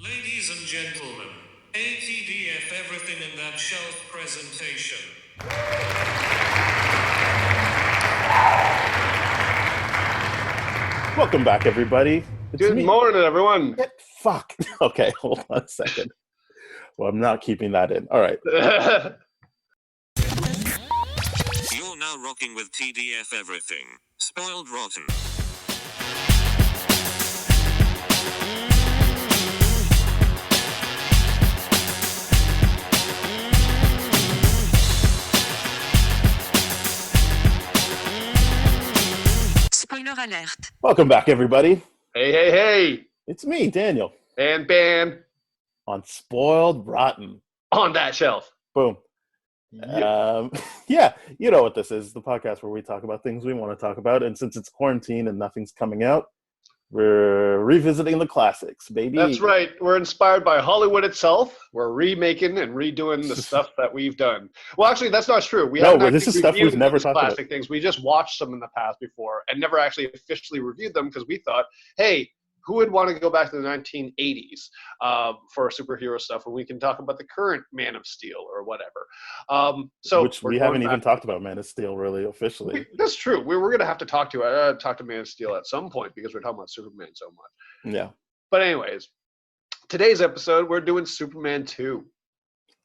Ladies and gentlemen, ATDF everything in that shelf presentation. Welcome back, everybody. It's Good me. morning, everyone. Fuck. Okay, hold on a second. Well, I'm not keeping that in. All right. You're now rocking with TDF everything. Spoiled Rotten. Spoiler alert. Welcome back, everybody. Hey. It's me, Daniel, And ban on Spoiled Rotten. on that shelf. Boom. Yeah. Yeah, you know what this is, the podcast where we talk about things we want to talk about. And since it's quarantine and nothing's coming out, we're revisiting the classics, baby. That's right. We're inspired by Hollywood itself. We're remaking and redoing the stuff that we've done. Well, actually, that's not true. We haven't this is actually stuff we've reviewed never these talked about. classic things. We just watched them in the past before and never actually officially reviewed them because we thought, hey, who would want to go back to the 1980s for superhero stuff when we can talk about the current Man of Steel or whatever? Which we haven't even talked about Man of Steel really officially. That's true. We're going to have to talk to Man of Steel at some point because we're talking about Superman so much. Yeah. But anyways, today's episode, we're doing Superman 2.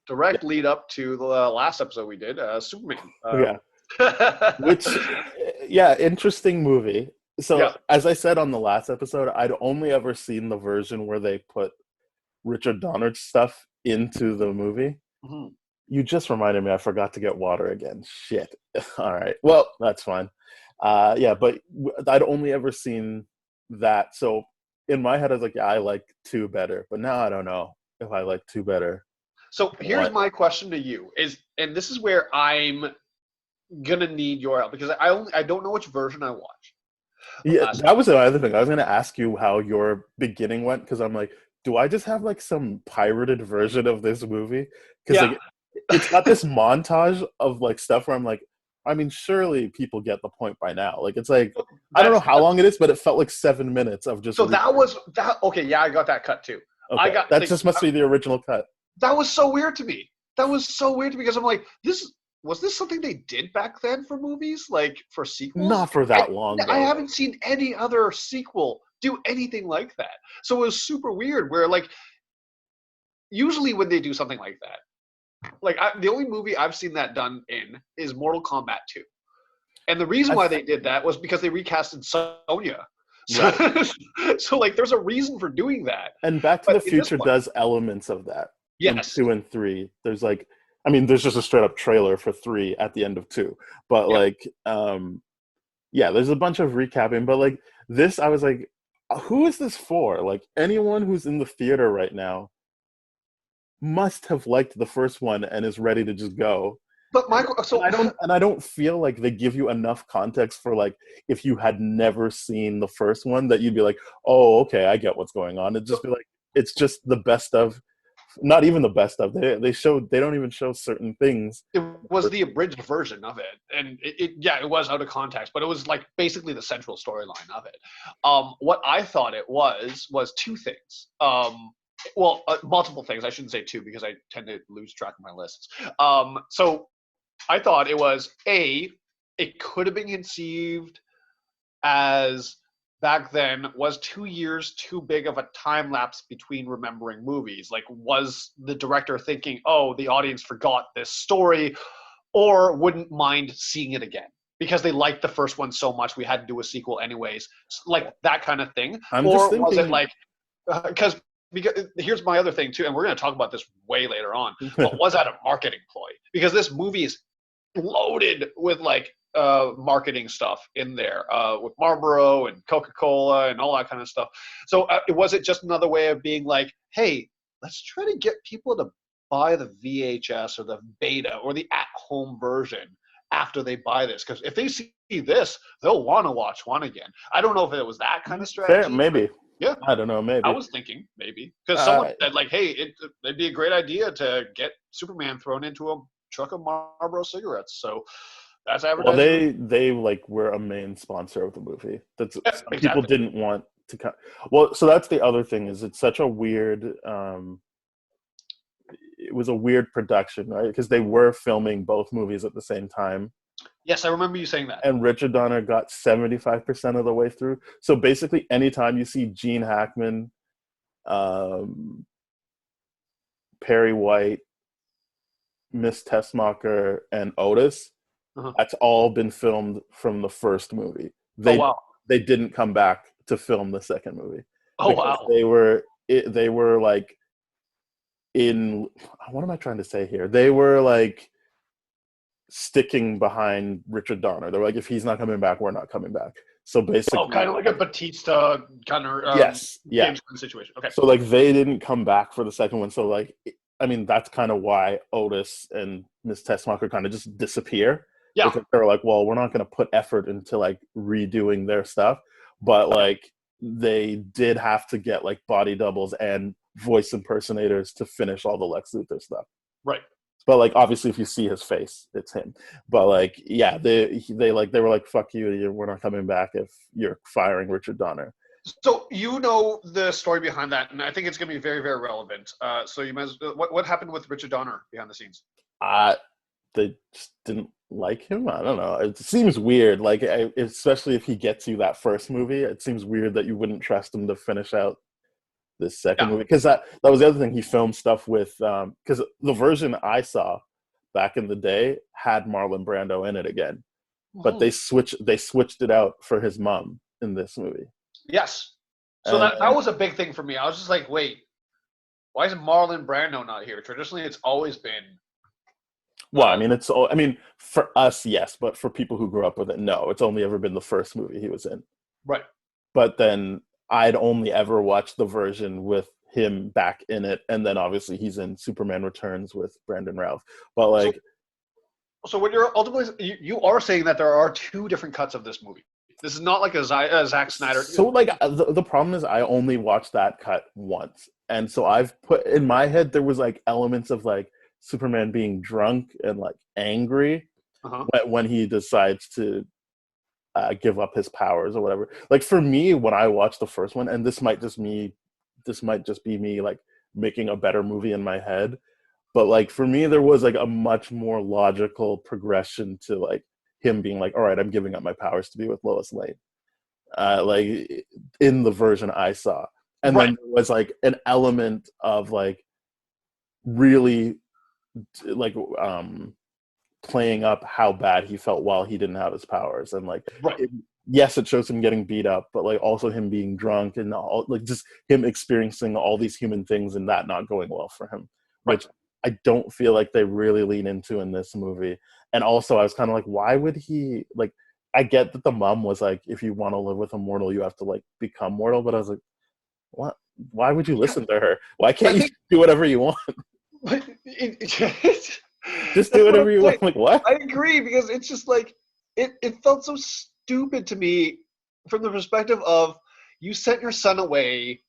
Direct lead up to the last episode we did, Superman. Which, interesting movie. So, as I said on the last episode, I'd only ever seen the version where they put Richard Donner's stuff into the movie. Mm-hmm. You just reminded me I forgot to get water again. Shit. All right. Well, that's fine. But I'd only ever seen that. So, in my head, I was like, I like 2 better. But now I don't know if I like 2 better. So, here's my question to you. And this is where I'm going to need your help because I don't know which version I watched. Yeah, that was the other thing. I was going to ask you how your beginning went because I'm like, do I just have like some pirated version of this movie? Because it's got this montage of like stuff where I'm like, I mean, surely people get the point by now. Like, it's like, I don't know how long it is, but it felt like 7 minutes of just. So that was that. Okay, yeah, I got that cut too. Okay. That just must be the original cut. That was so weird to me. Because I'm like, was this something they did back then for movies, like for sequels? Not for that long. I haven't seen any other sequel do anything like that. So it was super weird where like, usually when they do something like that, like the only movie I've seen that done in is Mortal Kombat 2. And the reason why they did that was because they recasted Sonya. So like there's a reason for doing that. And Back to the Future does elements of that. Yes. In 2 and 3. There's like, I mean, there's just a straight up trailer for 3 at the end of 2. But there's a bunch of recapping. But like this, I was like, who is this for? Like anyone who's in the theater right now must have liked the first one and is ready to just go. But Michael, I don't feel like they give you enough context for like if you had never seen the first one that you'd be like, oh, okay, I get what's going on. It'd just be like it's just the best of. Not even the best of. They don't even show certain things. It was the abridged version of it, and it was out of context, but it was like basically the central storyline of it. What I thought it was 2 things. Multiple things. I shouldn't say 2 because I tend to lose track of my lists. So I thought it was it could have been conceived as back then was 2 years too big of a time lapse between remembering movies. Like, was the director thinking, oh, the audience forgot this story or wouldn't mind seeing it again because they liked the first one so much we had to do a sequel anyways, like that kind of thing? Was it like because here's my other thing too, and we're going to talk about this way later on, but was that a marketing ploy? Because this movie is loaded with like marketing stuff in there with Marlboro and Coca-Cola and all that kind of stuff. So was it just another way of being like, hey, let's try to get people to buy the VHS or the beta or the at-home version after they buy this? Because if they see this, they'll want to watch one again. I don't know if it was that kind of strategy. Fair, maybe. Yeah. I don't know, maybe. I was thinking maybe. Because someone said like, hey, it'd be a great idea to get Superman thrown into a truck of Marlboro cigarettes. So that's advertising. Well, they like were a main sponsor of the movie. People didn't want well, so that's the other thing is it's such a weird. It was a weird production, right? Because they were filming both movies at the same time. Yes, I remember you saying that. And Richard Donner got 75% of the way through. So basically, anytime you see Gene Hackman, Perry White, Miss Tessmacher, and Otis, that's all been filmed from the first movie. They didn't come back to film the second movie. Oh wow! They were like in, what am I trying to say here? They were like sticking behind Richard Donner. They're like, if he's not coming back, we're not coming back. So basically, kind of like a Batista kind of James situation. Okay. So like they didn't come back for the second one. So like, I mean, that's kind of why Otis and Miss Tessmacher kind of just disappear. Yeah. Because they're like, well, we're not going to put effort into like redoing their stuff, but like they did have to get like body doubles and voice impersonators to finish all the Lex Luthor stuff. Right. But like, obviously, if you see his face, it's him. But like, yeah, they were like, "Fuck you! We're not coming back if you're firing Richard Donner." So you know the story behind that, and I think it's going to be very, very relevant. So you might. What happened with Richard Donner behind the scenes? They just didn't like him. I don't know. It seems weird. Like, especially if he gets you that first movie, it seems weird that you wouldn't trust him to finish out this second movie, because that was the other thing. He filmed stuff with because the version I saw back in the day had Marlon Brando in it again, but they switched it out for his mom in this movie. Yes, so that was a big thing for me. I was just like, wait, why is Marlon Brando not here? Traditionally, it's always been. Well, I mean, for us, yes, but for people who grew up with it, no. It's only ever been the first movie he was in. Right. But then I'd only ever watched the version with him back in it, and then obviously he's in Superman Returns with Brandon Routh. But like, so what you're ultimately you are saying that there are two different cuts of this movie. This is not like a Zack Snyder. So like the problem is I only watched that cut once, and so I've put in my head there was like elements of like Superman being drunk and like angry when he decides to give up his powers or whatever. Like for me, when I watched the first one, and this might just be me like making a better movie in my head, but like for me, there was like a much more logical progression to like him being like, all right, I'm giving up my powers to be with Lois Lane, like in the version I saw, and then there was like an element of like really like playing up how bad he felt while he didn't have his powers, and like yes, it shows him getting beat up, but like also him being drunk and all, like just him experiencing all these human things and that not going well for him, which I don't feel like they really lean into in this movie. And also I was kind of like, why would he, like, I get that the mom was like, if you want to live with a mortal, you have to like become mortal, but I was like, what? Why would you listen to her? Why can't you do whatever you want? Just do whatever you want. Like, what? I agree, because it's just like it felt so stupid to me from the perspective of you sent your son away,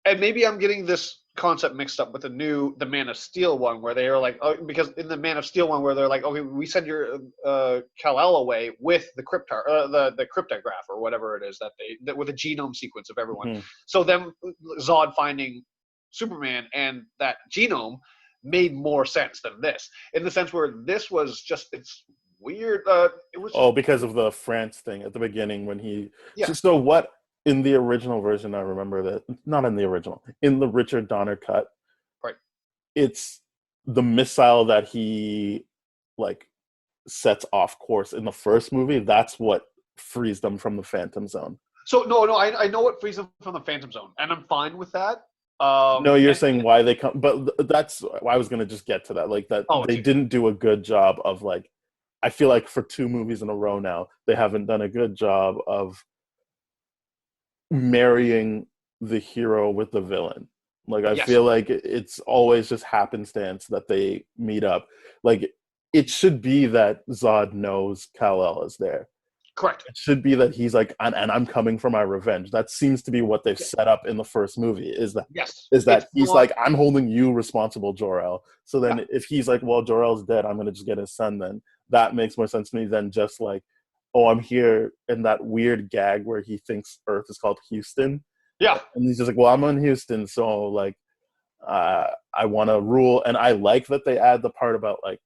and maybe I'm getting this concept mixed up with the Man of Steel one, where they are like, oh, because in the Man of Steel one where they're like, okay, we send your Kal-El away with the the cryptograph or whatever it is that with a genome sequence of everyone. So them Zod finding Superman and that genome made more sense than this, in the sense where this was just, it's weird. It was because of the France thing at the beginning when he so what in the original version, I remember that, not in the original, in the Richard Donner cut, it's the missile that he like sets off course in the first movie, that's what frees them from the Phantom Zone. So no, I know what frees them from the Phantom Zone, and I'm fine with that. No, you're saying why they come, but that's why I was going to just get to that. Like that, they didn't do a good job of like, I feel like for 2 movies in a row now, they haven't done a good job of marrying the hero with the villain. Like I feel like it's always just happenstance that they meet up. Like it should be that Zod knows Kal-El is there. Correct. It should be that he's like, and I'm coming for my revenge. That seems to be what they've set up in the first movie. Is that he's like, I'm holding you responsible, Jor-El. So then, if he's like, well, Jor-El's dead, I'm gonna just get his son. Then that makes more sense to me than just like, oh, I'm here, in that weird gag where he thinks Earth is called Houston, Yeah. and he's just like, well, I'm in Houston, so like, I want to rule. And I like that they add the part about like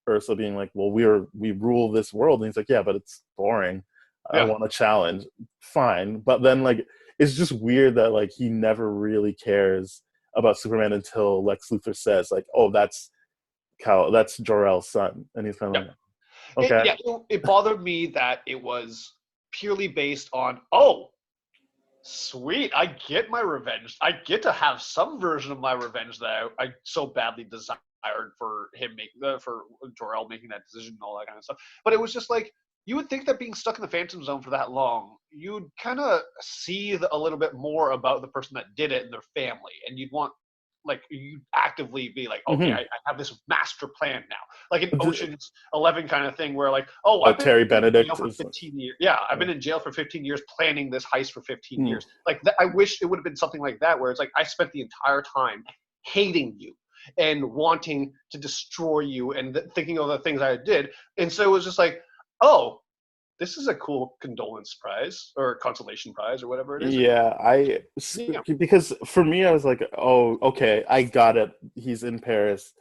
Ursula being like, well, we rule this world, and he's like, yeah, but it's boring. I Yeah. want a challenge. Fine, but then like, it's just weird that like he never really cares about Superman until Lex Luthor says like, oh, that's Jor-El's son, and he's kind of Yeah. like, okay. It bothered me that it was purely based on, oh, sweet, I get my revenge. I get to have some version of my revenge that I so badly desired for him for Jor-El making that decision and all that kind of stuff. But it was just like, you would think that being stuck in the Phantom Zone for that long, you'd kind of see a little bit more about the person that did it and their family, and you'd want, like, you actively be like, okay, I have this master plan now, like an Ocean's 11 kind of thing, where like, oh, I've been Terry Benedict in jail for 15 years. Yeah, I've been in jail for 15 years planning this heist for 15 years. Like, I wish it would have been something like that, where it's like, I spent the entire time hating you and wanting to destroy you and thinking of the things I did, and so it was just like, oh, this is a cool condolence prize or consolation prize or whatever it is. Yeah, because for me, I was like, oh, okay, I got it. He's in Paris.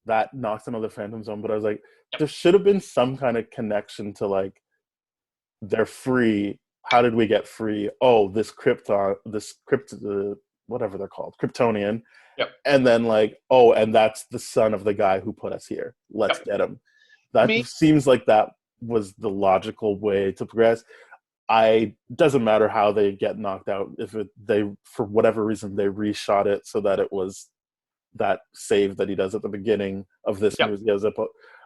That knocks another Phantom Zone, but I was like, there should have been some kind of connection to like, they're free. How did we get free? Oh, whatever they're called, Kryptonian. Yep. And then like, oh, and that's the son of the guy who put us here. Let's get him. That seems like that was the logical way to progress. Doesn't matter how they get knocked out, if they for whatever reason they reshot it so that it was that save that he does at the beginning of this movie.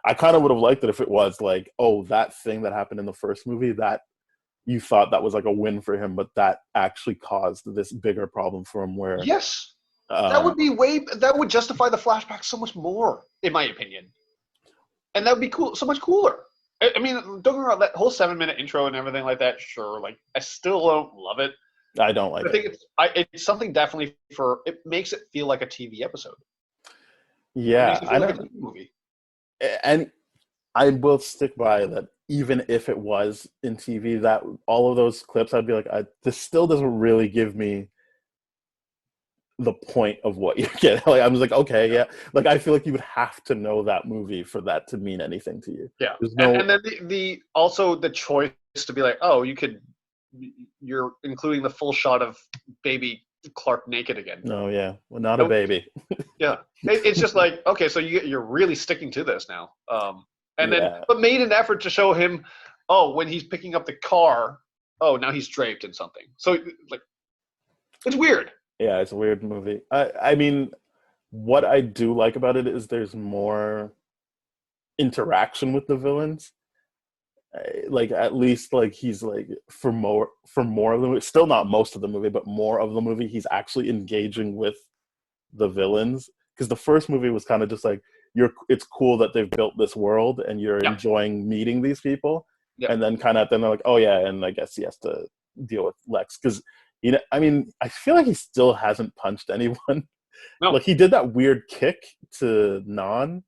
I kind of would have liked it if it was like, oh, that thing that happened in the first movie that you thought that was like a win for him, but that actually caused this bigger problem for him. Where that would justify the flashback so much more, in my opinion, and that would be cool, so much cooler. I mean, don't get me wrong, that whole 7-minute intro and everything like that, sure, like, I still don't love it. I don't like it. I think it's something definitely it makes it feel like a TV episode. Yeah, I know. Like a TV movie. And I will stick by that. Even if it was in TV, that all of those clips, I'd be like, this still doesn't really give me the point of what you get. Like, I'm just like, okay, yeah. Like, I feel like you would have to know that movie for that to mean anything to you. Yeah. And then also the choice to be like, oh, you're including the full shot of baby Clark naked again. No, yeah. Well, not a baby. Yeah. It's just like, okay, so you're really sticking to this now. But made an effort to show him, oh, when he's picking up the car, oh, now he's draped in something. So, like, it's weird. Yeah, it's a weird movie. I mean, what I do like about it is there's more interaction with the villains. Like, at least like he's like for more of the movie, still not most of the movie, but more of the movie, he's actually engaging with the villains. Because the first movie was kind of just like, it's cool that they've built this world and you're enjoying meeting these people. And then then they're like, oh yeah, and I guess he has to deal with Lex, because I mean, I feel like he still hasn't punched anyone. No. Like, he did that weird kick to Non,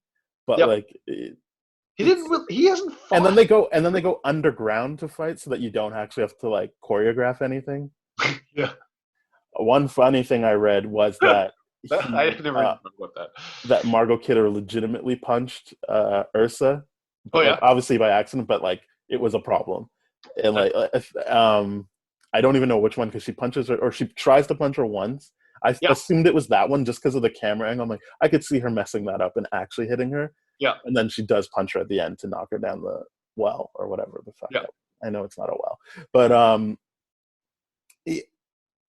but like he didn't. He hasn't fought. And then they go underground to fight, so that you don't actually have to like choreograph anything. Yeah. One funny thing I read was that I never heard about that. That Margot Kidder legitimately punched Ursa. Oh yeah. Like, obviously by accident, but like it was a problem. And like I don't even know which one, because she punches her, or she tries to punch her once. I assumed it was that one just because of the camera angle. I'm like, I could see her messing that up and actually hitting her. Yeah. And then she does punch her at the end to knock her down the well or whatever the fuck. Yeah. I know it's not a well, but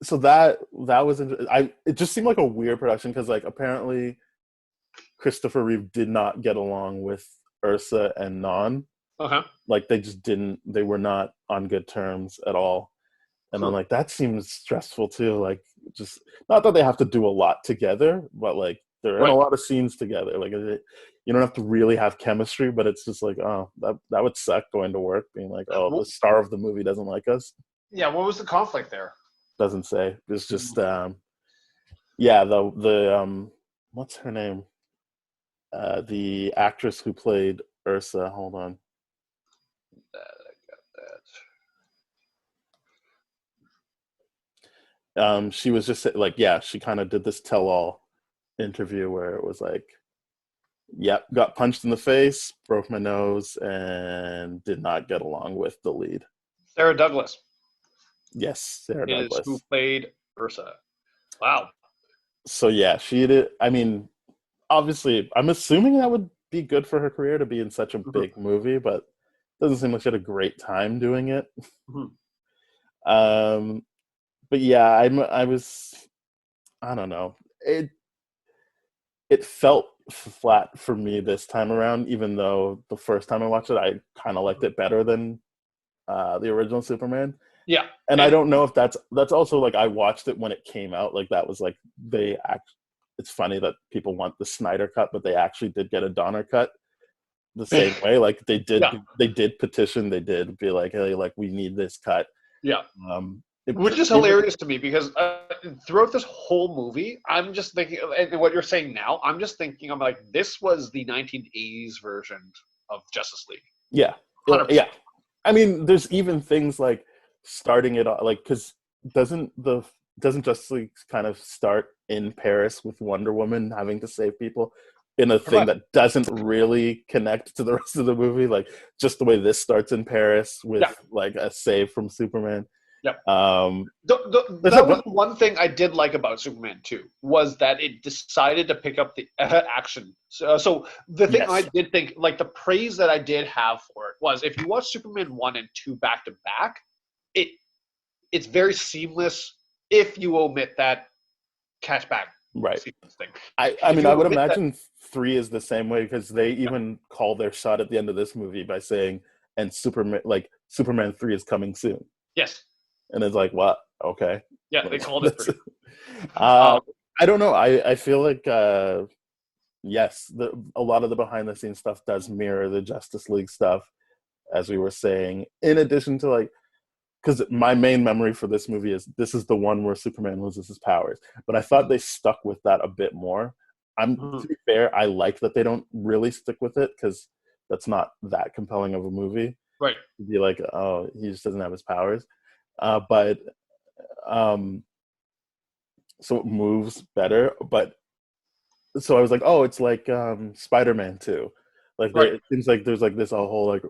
so that was it just seemed like a weird production, because like apparently Christopher Reeve did not get along with Ursa and Non. Like, they were not on good terms at all. And I'm like, that seems stressful too. Like, just not that they have to do a lot together, but like they're in a lot of scenes together. Like, you don't have to really have chemistry, but it's just like, oh, that would suck going to work being like, oh, the star of the movie doesn't like us. Yeah. What was the conflict there? Doesn't say. It's just the what's her name? The actress who played Ursa. Hold on. She was just like, yeah, she kind of did this tell-all interview where it was like, yep, got punched in the face, broke my nose, and did not get along with the lead. Sarah Douglas Yes, Sarah is who Douglas. played Ursa. Wow. So yeah, she did. I mean, obviously, I'm assuming that would be good for her career to be in such a Mhm. big movie, but doesn't seem like she had a great time doing it. Mhm. Um, but yeah, I was, I don't know. It felt flat for me this time around, even though the first time I watched it, I kind of liked it better than the original Superman. Yeah. And I don't know if that's also like I watched it when it came out. Like that was like it's funny that people want the Snyder cut, but they actually did get a Donner cut the same way. Like Yeah. they did petition, they did be like, hey, like we need this cut. Yeah. Um, Which is hilarious to me because throughout this whole movie, I'm just thinking, and what you're saying now, I'm just thinking, I'm like, this was the 1980s version of Justice League. Yeah, 100%. yeah. I mean, there's even things like starting it off, like because doesn't Justice League kind of start in Paris with Wonder Woman having to save people in a thing that doesn't really connect to the rest of the movie, like just the way this starts in Paris with like a save from Superman. Yep. Um, that was one thing I did like about Superman 2 was that it decided to pick up the action. So the thing I did think, like the praise that I did have for it was if you watch Superman 1 and 2 back to back, it's very seamless if you omit that catchback sequence thing. I mean, I would imagine 3 is the same way because they even call their shot at the end of this movie by saying, and Superman 3 is coming soon. Yes. And it's like, what? Okay. Yeah, they called it. I don't know. I feel like, yes, a lot of the behind the scenes stuff does mirror the Justice League stuff, as we were saying. In addition to like, because my main memory for this movie is this is the one where Superman loses his powers. But I thought they stuck with that a bit more. To be fair, I like that they don't really stick with it because that's not that compelling of a movie. Right. To be like, oh, he just doesn't have his powers. So it moves better, but so I was like, oh, it's like Spider-Man 2. Like it seems like there's like this whole like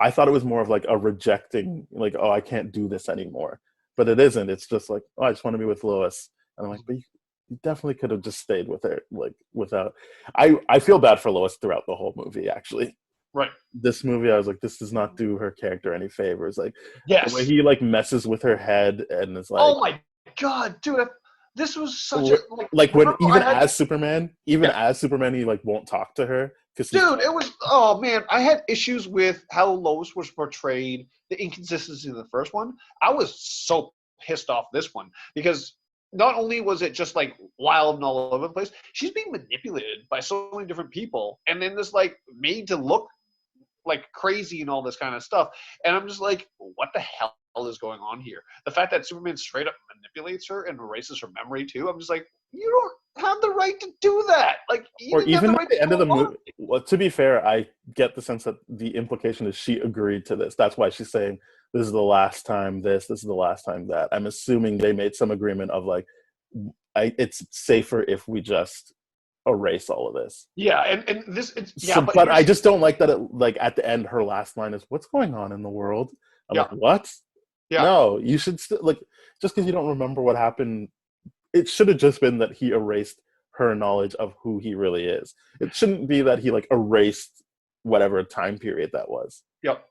I thought it was more of like a rejecting, like, oh, I can't do this anymore. But it isn't. It's just like, oh, I just want to be with Lois. And I'm like, but you definitely could have just stayed with her, like without I feel bad for Lois throughout the whole movie, actually. Right. This movie, I was like, this does not do her character any favors. Like, yes, the way he like messes with her head and is like, oh my god, dude, this was such a like when as Superman, he like won't talk to her because dude, it was oh man, I had issues with how Lois was portrayed, the inconsistency in the first one. I was so pissed off this one because not only was it just like wild and all over the place, she's being manipulated by so many different people, and then this like made to look like crazy and all this kind of stuff. And I'm just like, what the hell is going on here? The fact that Superman straight up manipulates her and erases her memory too. I'm just like, you don't have the right to do that. Like, even at the end of the movie. Well, to be fair, I get the sense that the implication is she agreed to this. That's why she's saying this is the last time this is the last time that. I'm assuming they made some agreement of like, it's safer if we just erase all of this. Yeah, and this but I just don't like that it, like at the end her last line is what's going on in the world. I'm like, what? Yeah. No, you should still like just because you don't remember what happened, it should have just been that he erased her knowledge of who he really is. It shouldn't be that he like erased whatever time period that was. Yep.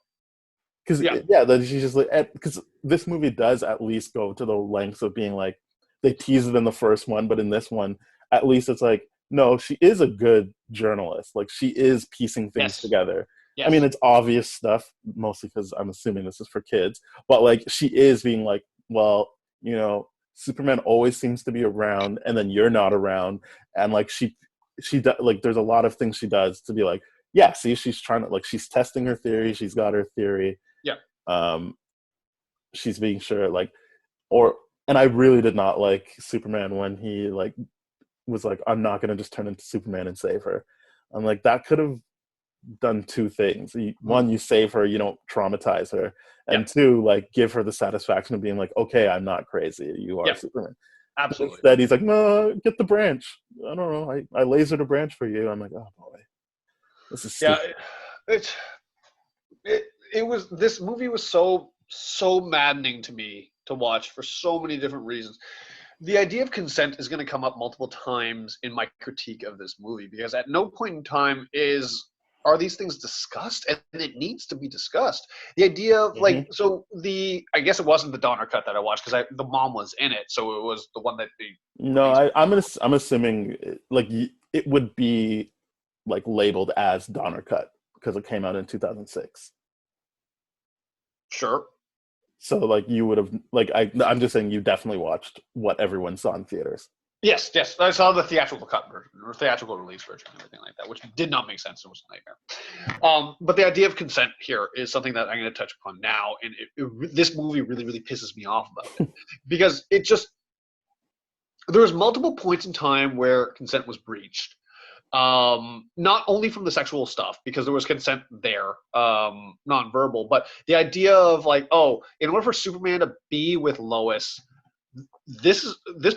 Because that she's just like, because this movie does at least go to the lengths of being like, they tease it in the first one, but in this one, at least it's like, no, she is a good journalist. Like, she is piecing things together. Yes. I mean, it's obvious stuff, mostly because I'm assuming this is for kids. But, like, she is being like, well, you know, Superman always seems to be around, and then you're not around. And, like, she like, there's a lot of things she does to be like, yeah, see, she's trying to, like, she's testing her theory. She's got her theory. Yeah. She's being sure, like, and I really did not like Superman when he, like, was like, I'm not going to just turn into Superman and save her. I'm like, that could have done two things. One, you save her, you don't traumatize her, and Yeah. two, like give her the satisfaction of being like, okay, I'm not crazy. You are Yeah. Superman. Absolutely. Instead, he's like, no, get the branch. I don't know. I lasered a branch for you. I'm like, oh boy, this is Yeah, stupid. it was, this movie was so maddening to me to watch for so many different reasons. The idea of consent is going to come up multiple times in my critique of this movie, because at no point in time are these things discussed, and it needs to be discussed. The idea of like, so I guess it wasn't the Donner cut that I watched, because the mom was in it, so it was the one that they. No, I'm assuming like it would be like labeled as Donner cut because it came out in 2006. Sure. So like you would have like I'm just saying you definitely watched what everyone saw in theaters. Yes, I saw the theatrical cut version, or theatrical release version, and everything like that, which did not make sense. It was a nightmare. But the idea of consent here is something that I'm going to touch upon now, and this movie really, really pisses me off about it, because there was multiple points in time where consent was breached. Not only from the sexual stuff, because there was consent there, nonverbal, but the idea of like, oh, in order for Superman to be with Lois, this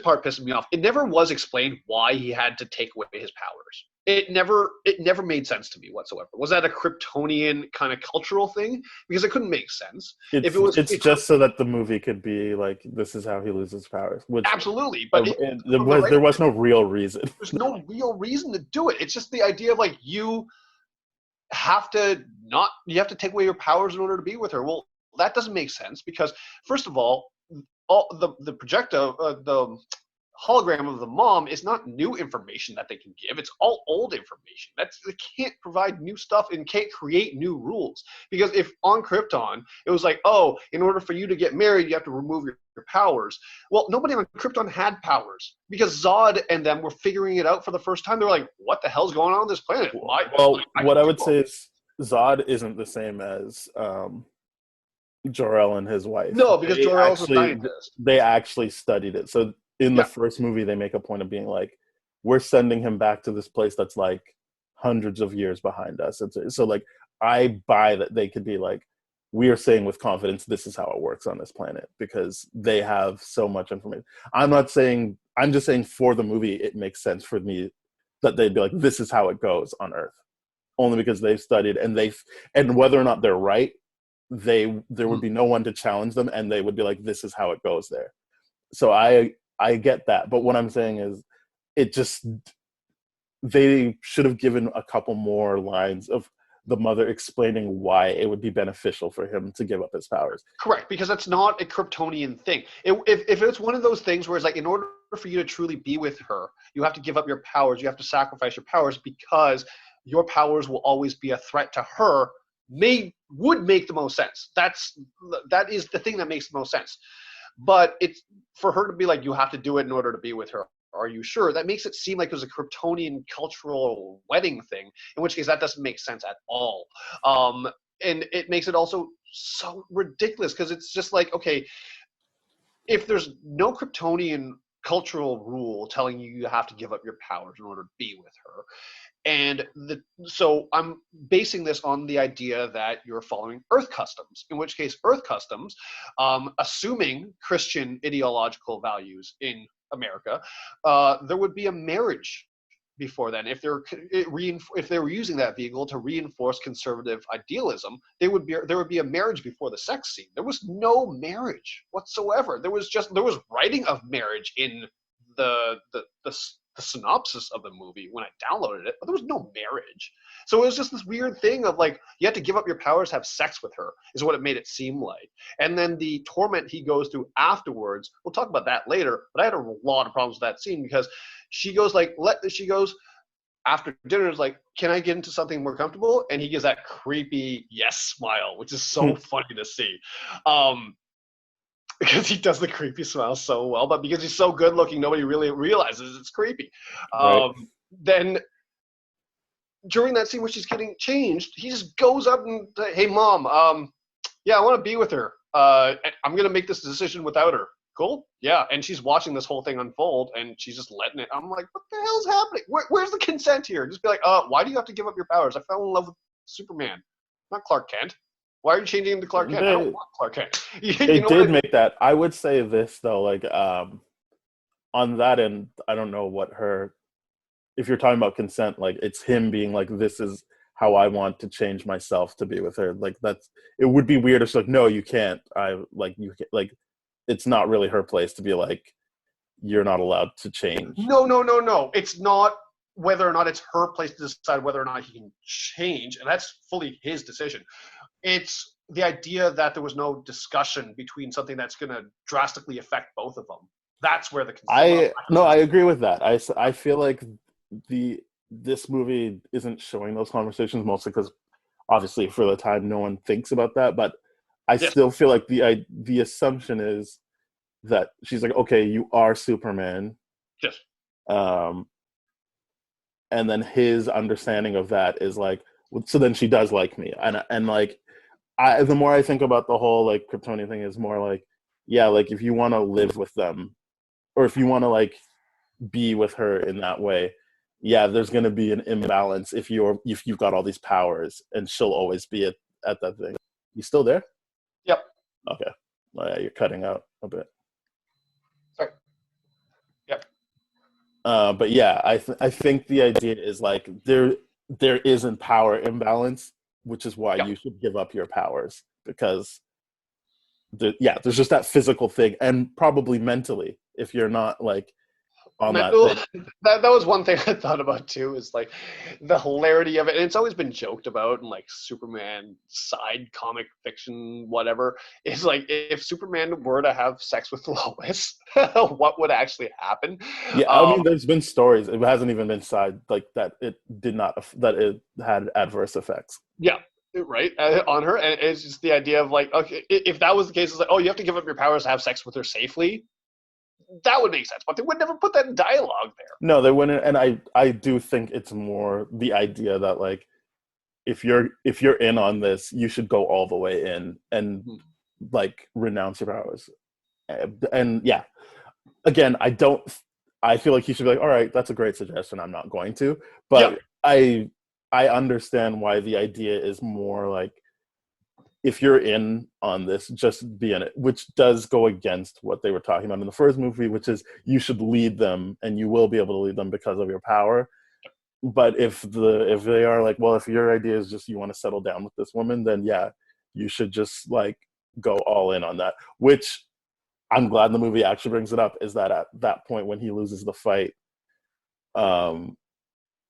part pisses me off. It never was explained why he had to take away his powers. It never made sense to me whatsoever. Was that a Kryptonian kind of cultural thing? Because it couldn't make sense. It's just so that the movie could be like, this is how he loses powers. Which, absolutely, but there was no real reason. There's no real reason to do it. It's just the idea of like, you have to take away your powers in order to be with her. Well, that doesn't make sense, because first of all the projector, the hologram of the mom is not new information that they can give. It's all old information. They can't provide new stuff and can't create new rules. Because if on Krypton it was like, oh, in order for you to get married, you have to remove your powers. Well, nobody on Krypton had powers, because Zod and them were figuring it out for the first time. They were like, what the hell's going on this planet? What I would say is Zod isn't the same as Jor-El and his wife. No, because Jor-El's a scientist. They actually studied it. So in the first movie, they make a point of being like, we're sending him back to this place that's like hundreds of years behind us. So like, I buy that they could be like, we are saying with confidence, this is how it works on this planet, because they have so much information. I'm just saying for the movie, it makes sense for me that they'd be like, this is how it goes on Earth. Only because they've studied, and whether or not they're right, there would be no one to challenge them, and they would be like, this is how it goes there. So I get that, but what I'm saying is they should have given a couple more lines of the mother explaining why it would be beneficial for him to give up his powers. Correct, because that's not a Kryptonian thing. If it's one of those things where it's like, in order for you to truly be with her, you have to give up your powers, you have to sacrifice your powers, because your powers will always be a threat to her, would make the most sense. That is the thing that makes the most sense. But it's for her to be like, you have to do it in order to be with her. Are you sure? That makes it seem like it was a Kryptonian cultural wedding thing, in which case that doesn't make sense at all. And it makes it also so ridiculous, because it's just like, okay, if there's no Kryptonian cultural rule telling you have to give up your powers in order to be with her, and so I'm basing this on the idea that you're following Earth customs, in which case Earth customs, assuming Christian ideological values in America, there would be a marriage before then. If they were using that vehicle to reinforce conservative idealism, there would be a marriage before the sex scene. There was no marriage whatsoever. There was writing of marriage in the synopsis of the movie when I downloaded it, but there was no marriage. So it was just this weird thing of like, you have to give up your powers, have sex with her, is what it made it seem like. And then the torment he goes through afterwards, we'll talk about that later, but I had a lot of problems with that scene, because she goes after dinner, is like, can I get into something more comfortable? And he gives that creepy yes smile, which is so funny to see. Because he does the creepy smile so well, but because he's so good looking, nobody really realizes it's creepy. Right. Then during that scene where she's getting changed, he just goes up and, hey mom, yeah, I want to be with her. I'm going to make this decision without her. Cool? Yeah. And she's watching this whole thing unfold, and she's just letting it. I'm like, what the hell's happening? Where's the consent here? Just be like, why do you have to give up your powers? I fell in love with Superman, not Clark Kent. Why are you changing him to Clark Kent? I don't want Clark Kent. They did make that. I would say this though, like on that end, I don't know what her. If you're talking about consent, like it's him being like, "This is how I want to change myself to be with her." Like that's. It would be weird if she's like, "No, you can't." You can't, like. It's not really her place to be like, "You're not allowed to change." No. It's not whether or not it's her place to decide whether or not he can change, and that's fully his decision. It's the idea that there was no discussion between something that's going to drastically affect both of them. That's where the I agree with that. I feel like this movie isn't showing those conversations mostly because obviously for the time no one thinks about that, but I still feel like the assumption is that she's like, okay, you are Superman. Yes. And then his understanding of that is like, so then she does like me, and like, the more I think about the whole like Kryptonian thing is more like, yeah, like if you want to live with them, or if you want to like be with her in that way, yeah, there's going to be an imbalance if you've got all these powers, and she'll always be at that thing. You still there? Yep. Okay. Well, yeah, you're cutting out a bit. Sorry. Yep. But yeah, I think the idea is like there isn't power imbalance, which is why you should give up your powers, because there's just that physical thing, and probably mentally if you're not like on that thing. That was one thing I thought about too, is like the hilarity of it. And it's always been joked about in like Superman side comic fiction, whatever. Is like if Superman were to have sex with Lois, what would actually happen? Yeah, I mean, there's been stories. It hasn't even been side like that. It had adverse effects. Yeah. Right, on her, and it's just the idea of like, okay, if that was the case, it's like, oh, you have to give up your powers to have sex with her safely. That would make sense, but they would never put that in dialogue there. No, they wouldn't, and I do think it's more the idea that like if you're in on this, you should go all the way in and like renounce your powers. And yeah, again, I feel like he should be like, all right, that's a great suggestion. I'm not going to, but I understand why the idea is more like, if you're in on this, just be in it, which does go against what they were talking about in the first movie, which is you should lead them and you will be able to lead them because of your power. But if they are like, well, if your idea is just you want to settle down with this woman, then yeah, you should just like go all in on that, which I'm glad the movie actually brings it up, is that at that point when he loses the fight, and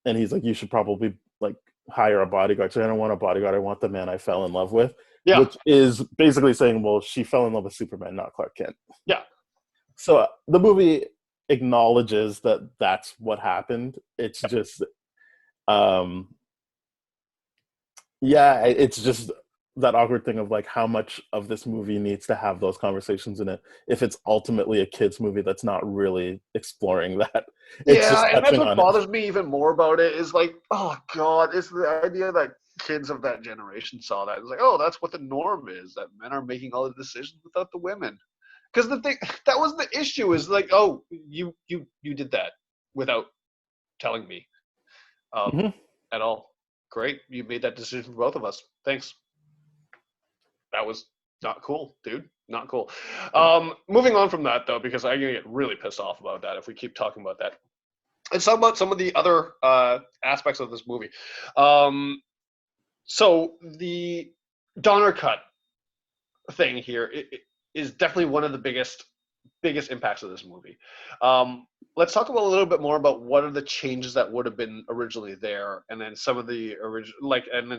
he's like, you should probably like hire a bodyguard. So I don't want a bodyguard. I want the man I fell in love with. Yeah. Which is basically saying, well, she fell in love with Superman, not Clark Kent. Yeah. So the movie acknowledges that that's what happened. It's just, it's just that awkward thing of like how much of this movie needs to have those conversations in it if it's ultimately a kids movie that's not really exploring that. It's just and that's what bothers me even more about it is like, oh god, it's the idea that kids of that generation saw that. It's like, oh, that's what the norm is, that men are making all the decisions without the women. Because the thing that was the issue is like, oh, you did that without telling me at all. Great, you made that decision for both of us. Thanks. That was not cool, dude. Not cool. Moving on from that, though, because I'm going to get really pissed off about that if we keep talking about that. Let's talk about some of the other aspects of this movie. So the Donner cut thing here is definitely one of the biggest impacts of this movie. Let's talk about a little bit more about what are the changes that would have been originally there, and then some of the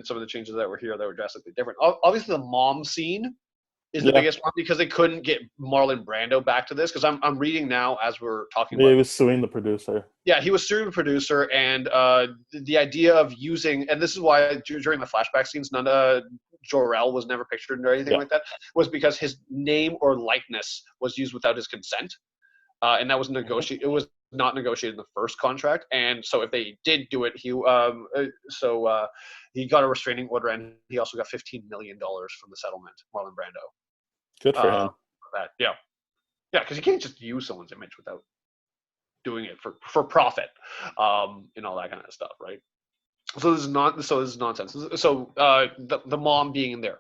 some of the changes that were here that were drastically different. Obviously, the mom scene is the biggest one because they couldn't get Marlon Brando back to this. Because I'm reading now as we're talking. He was suing the producer. Yeah, he was suing the producer, and the idea of using, and this is why during the flashback scenes, Jor-El was never pictured or anything like that, was because his name or likeness was used without his consent. And that was negotiated. It was not negotiated in the first contract, and so if they did do it, he got a restraining order, and he also got $15 million from the settlement. Marlon Brando. Good for him. That, because you can't just use someone's image without doing it for profit, and all that kind of stuff, right? So this is not. So this is nonsense. So the mom being in there.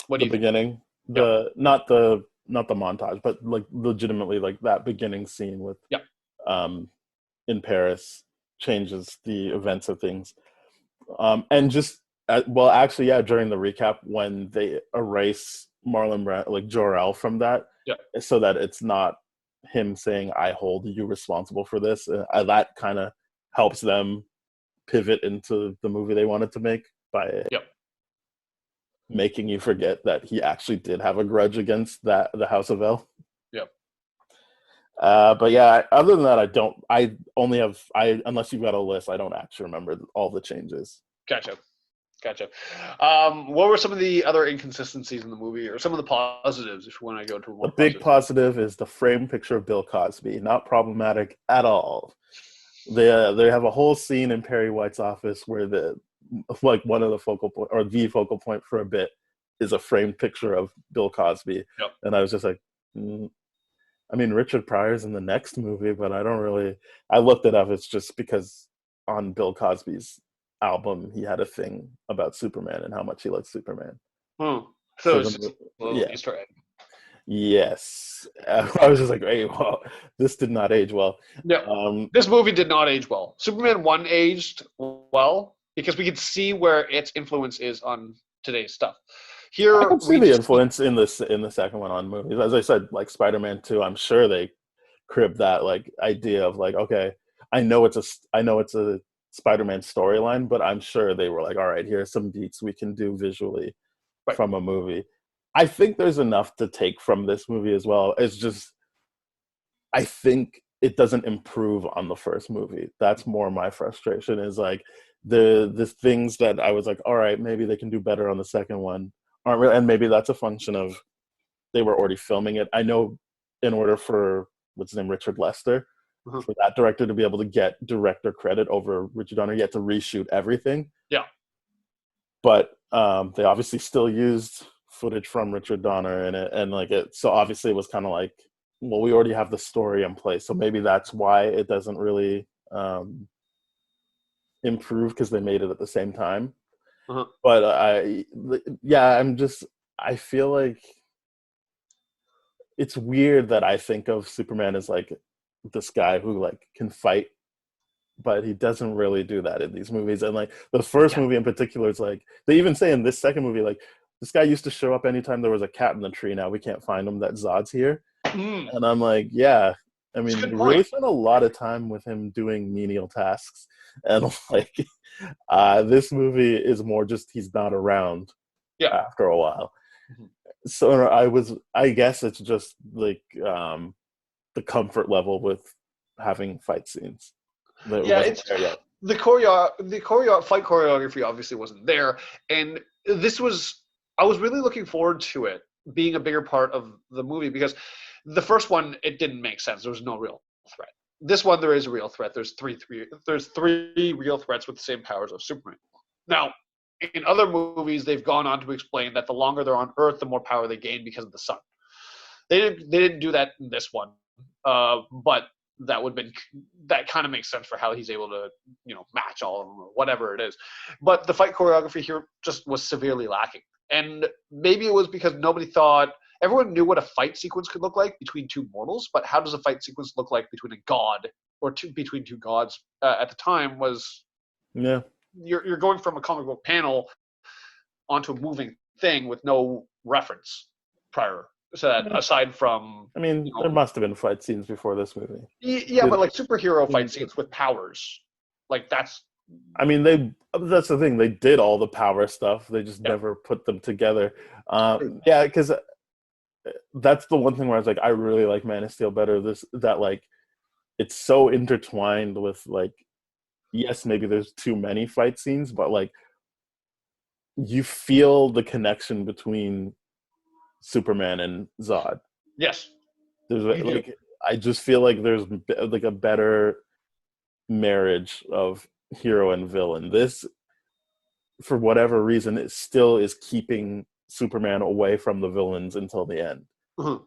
What do The you think? beginning, Yep. not the montage, but like legitimately like that beginning scene with Yep. um in Paris changes the events of things. And just well, actually, yeah, during the recap when they erase Marlon Brando, like Jor-El from that, Yep. so that it's not him saying "I hold you responsible for this." That kind of helps them pivot into the movie they wanted to make by Yep. making you forget that he actually did have a grudge against the House of L. Yep. But yeah, other than that, I don't. I only have unless you've got a list, I don't actually remember all the changes. Gotcha. Gotcha. What were some of the other inconsistencies in the movie, or some of the positives, if you want to go to a more The big positive? positive is the frame picture of Bill Cosby. Not problematic at all. They have a whole scene in Perry White's office where the like one of the focal point or the focal point for a bit is a framed picture of Bill Cosby, Yep. and I was just like, I mean, Richard Pryor's in the next movie, but I don't really. I looked it up. It's just because on Bill Cosby's album, he had a thing about Superman and how much he likes Superman. So So it's just a little yeah, Easter egg. yes, I was just like, hey, well, this did not age well. Yeah. Um, This movie did not age well. Superman 1 aged well because we could see where its influence is on today's stuff. I Here can see we the just influence in the second one on movies. As I said, like Spider-Man 2, I'm sure they crib that like idea of like, okay, I know it's a Spider-Man storyline, but I'm sure they were like, all right, here's some beats we can do visually right. from a movie. I think there's enough to take from this movie as well. It's just I think it doesn't improve on the first movie. That's more my frustration is like the things that I was like, all right, maybe they can do better on the second one aren't really, and maybe that's a function of they were already filming it. I know in order for what's his name, Richard Lester, Mhm. for that director to be able to get director credit over Richard Donner, you had to reshoot everything. Yeah. But they obviously still used footage from Richard Donner in it, and like it. So obviously it was kind of like, well, we already have the story in place, so maybe that's why it doesn't really improve because they made it at the same time. Uh-huh. But yeah, I feel like it's weird that I think of Superman as like this guy who like can fight, but he doesn't really do that in these movies. And like the first Yeah. movie in particular is like they even say in this second movie like this guy used to show up anytime there was a cat in the tree. Now we can't find him. That Zod's here, and I'm like, yeah. I It's a mean, good they point. really spent a lot of time with him doing menial tasks, and like this movie is more just he's not around Yeah. after a while. Mhm. So I guess it's just like the comfort level with having fight scenes that Yeah, wasn't it's there yet. the fight choreography obviously wasn't there, and this was I was really looking forward to it being a bigger part of the movie because the first one it didn't make sense. There was no real threat. This one there is a real threat. There's three real threats with the same powers of Superman. Now, in other movies, they've gone on to explain that the longer they're on Earth, the more power they gain because of the sun. They didn't do that in this one, but that kind of makes sense for how he's able to match all of them or whatever it is. But the fight choreography here just was severely lacking, and maybe it was because nobody thought everyone knew what a fight sequence could look like between two mortals, but how does a fight sequence look like between a god or between two gods at the time was Yeah. you're going from a comic book panel onto a moving thing with no reference prior. So that aside from I mean, there must have been fight scenes before this movie. yeah, but Did- like superhero fight scenes with powers, like that's I mean, that's the thing. They did all the power stuff. They just yeah, never put them together. Yeah, because that's the one thing where I was like, I really like Man of Steel better. That like it's so intertwined with like, yes, maybe there's too many fight scenes, but like you feel the connection between Superman and Zod. yes, There's you do. like I just feel like there's like a better marriage of hero and villain. This, for whatever reason, it still is keeping Superman away from the villains until the end, Mhm.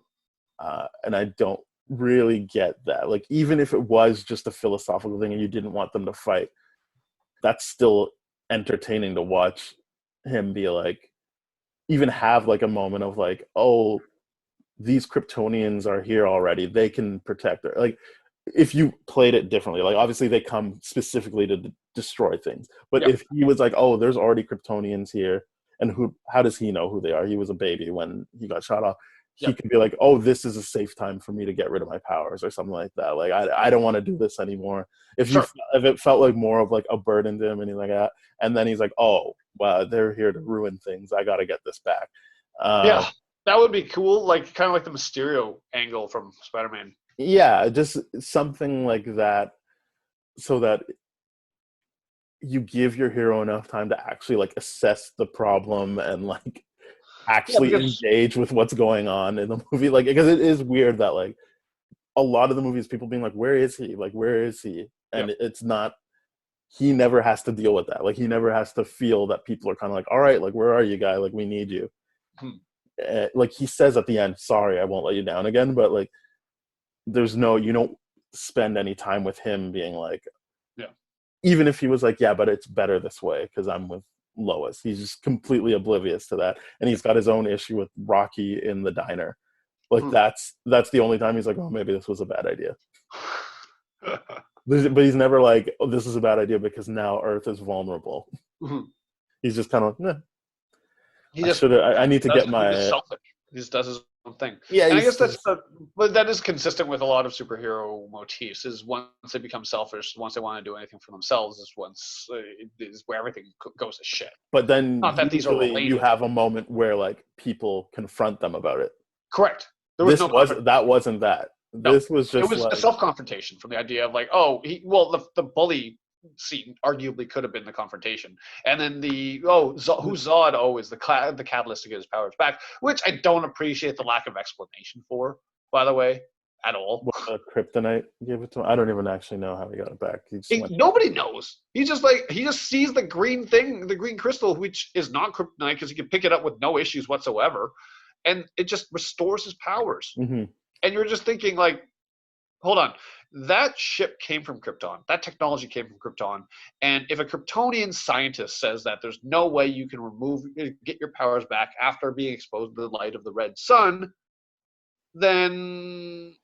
and I don't really get that. Like, even if it was just a philosophical thing and you didn't want them to fight, that's still entertaining to watch him be like, even have like a moment of like, oh, these Kryptonians are here already. They can protect her. Like, if you played it differently, like obviously they come specifically to destroy things. But Yep. if he was like, oh, there's already Kryptonians here, and how does he know who they are? He was a baby when he got shot off. He Yep. could be like, oh, this is a safe time for me to get rid of my powers or something like that. Like, I don't want to do this anymore. Sure. If it felt like more of like a burden to him, and he's like that, and then he's like, oh, wow, they're here to ruin things. I got to get this back. Yeah, that would be cool. Like kind of like the Mysterio angle from Spider-Man. Yeah, just something like that, so that you give your hero enough time to actually like assess the problem and like actually engage with what's going on in the movie. Like, because it is weird that like a lot of the movies, people being like, where is he? Like, where is he? And it's not, he never has to deal with that. Like, he never has to feel that people are kind of like, all right, like, where are you, guy? Like, we need you. Like, he says at the end, sorry, I won't let you down again. But like, you don't spend any time with him being like, even if he was like, yeah, but it's better this way because I'm with Lois. He's just completely oblivious to that. And he's got his own issue with Rocky in the diner. Like, that's the only time he's like, oh, maybe this was a bad idea. But he's never like, oh, this is a bad idea because now Earth is vulnerable. He's just kind of like, I need to get my... He's selfish. He just does his own thing. Yeah, and I guess but that is consistent with a lot of superhero motifs. Is once they become selfish, once they want to do anything for themselves, is where everything goes to shit. But then not that these are related. You have a moment where like people confront them about it. Correct. That wasn't that. No, this was just. It was a self-confrontation from the idea of like, oh, the bully scene arguably could have been the confrontation, and then who's Zod? Oh, is the catalyst to get his powers back, which I don't appreciate the lack of explanation for, by the way, at all. What kryptonite gave it to him? I don't even actually know how he got it back. Nobody knows. He just sees the green thing, the green crystal, which is not kryptonite because he can pick it up with no issues whatsoever, and it just restores his powers. And you're just thinking like, hold on. That ship came from Krypton. That technology came from Krypton. And if a Kryptonian scientist says that there's no way you can get your powers back after being exposed to the light of the red sun, then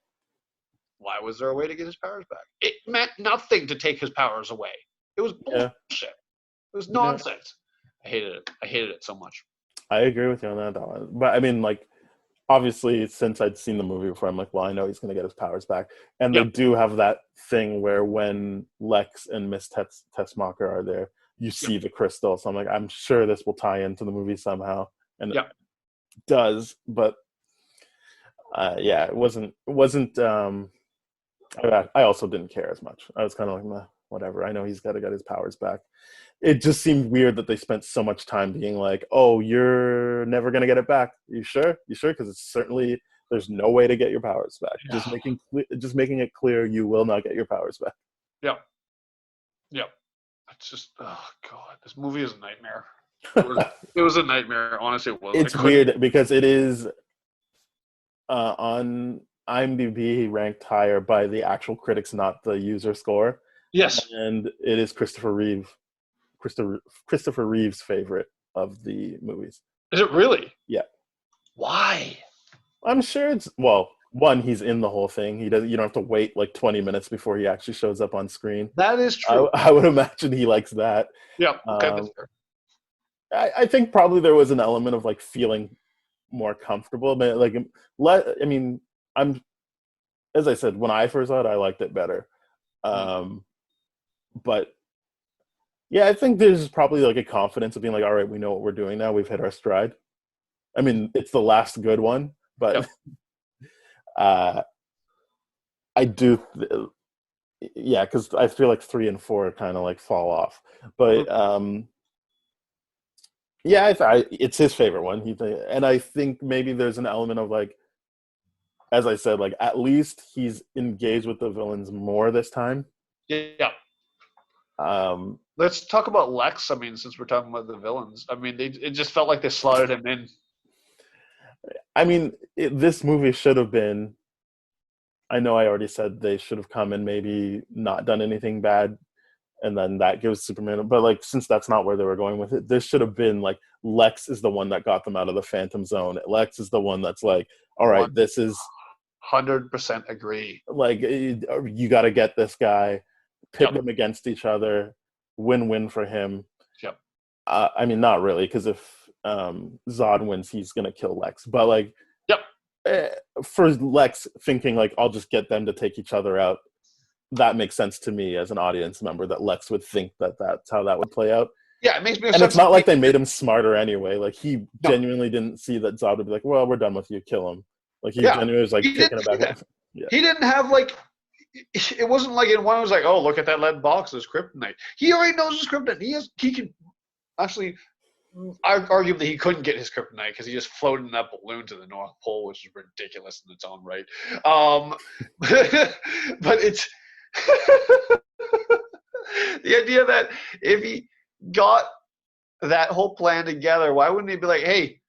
why was there a way to get his powers back? It meant nothing to take his powers away. It was bullshit. It was nonsense. I hated it. I hated it so much. I agree with you on that one. But I mean, like, obviously, since I'd seen the movie before, I'm like, well, I know he's going to get his powers back. And they do have that thing where when Lex and Miss Tessmacher are there, you see the crystal. So I'm like, I'm sure this will tie into the movie somehow. And it does. But, it wasn't I also didn't care as much. I was kind of like, meh, whatever. I know he's got to get his powers back. It just seemed weird that they spent so much time being like, oh, you're never going to get it back. You sure? Because it's certainly, there's no way to get your powers back. Just making it clear you will not get your powers back. Yep. It's just, oh, God, this movie is a nightmare. It was a nightmare. Honestly, it was. It's weird because it is on IMDb ranked higher by the actual critics, not the user score. Yes. And it is Christopher Reeve's favorite of the movies. Is it really? Yeah. Why? I'm sure it's, well, one, he's in the whole thing. You don't have to wait like 20 minutes before he actually shows up on screen. That is true. I would imagine he likes that. Yeah. Okay, that's fair. I think probably there was an element of like feeling more comfortable, but like, I mean, as I said, when I first saw it, I liked it better. But yeah, I think there's probably like a confidence of being like, all right, we know what we're doing now. We've hit our stride. I mean, it's the last good one, but I do, because I feel like 3 and 4 kind of like fall off. But it's his favorite one. And I think maybe there's an element of like, as I said, like at least he's engaged with the villains more this time. Yeah. Let's talk about Lex. I mean, since we're talking about the villains, I mean, it just felt like they slotted him in. I mean, this movie should have been, I know I already said they should have come and maybe not done anything bad and then that gives Superman. But like, since that's not where they were going with it, this should have been like Lex is the one that got them out of the Phantom Zone. Lex is the one that's like, all right, this is 100% agree. like, you got to get this guy, pit them against each other, win-win for him. Yep. I mean, not really, because if Zod wins, he's gonna kill Lex. But like, for Lex thinking like, I'll just get them to take each other out, that makes sense to me as an audience member, that Lex would think that that's how that would play out. Yeah, it makes me. And it's not like they made him smarter anyway. Like, he genuinely didn't see that Zod would be like, well, we're done with you, kill him. Like, he genuinely was like taking it back. Yeah. He didn't have like, it wasn't like in one it was like, oh, look at that lead box, there's kryptonite. He already knows his kryptonite. He can actually, I argue that he couldn't get his kryptonite because he just floated in that balloon to the North Pole, which is ridiculous in its own right. But it's the idea that if he got that whole plan together, why wouldn't he be like, hey,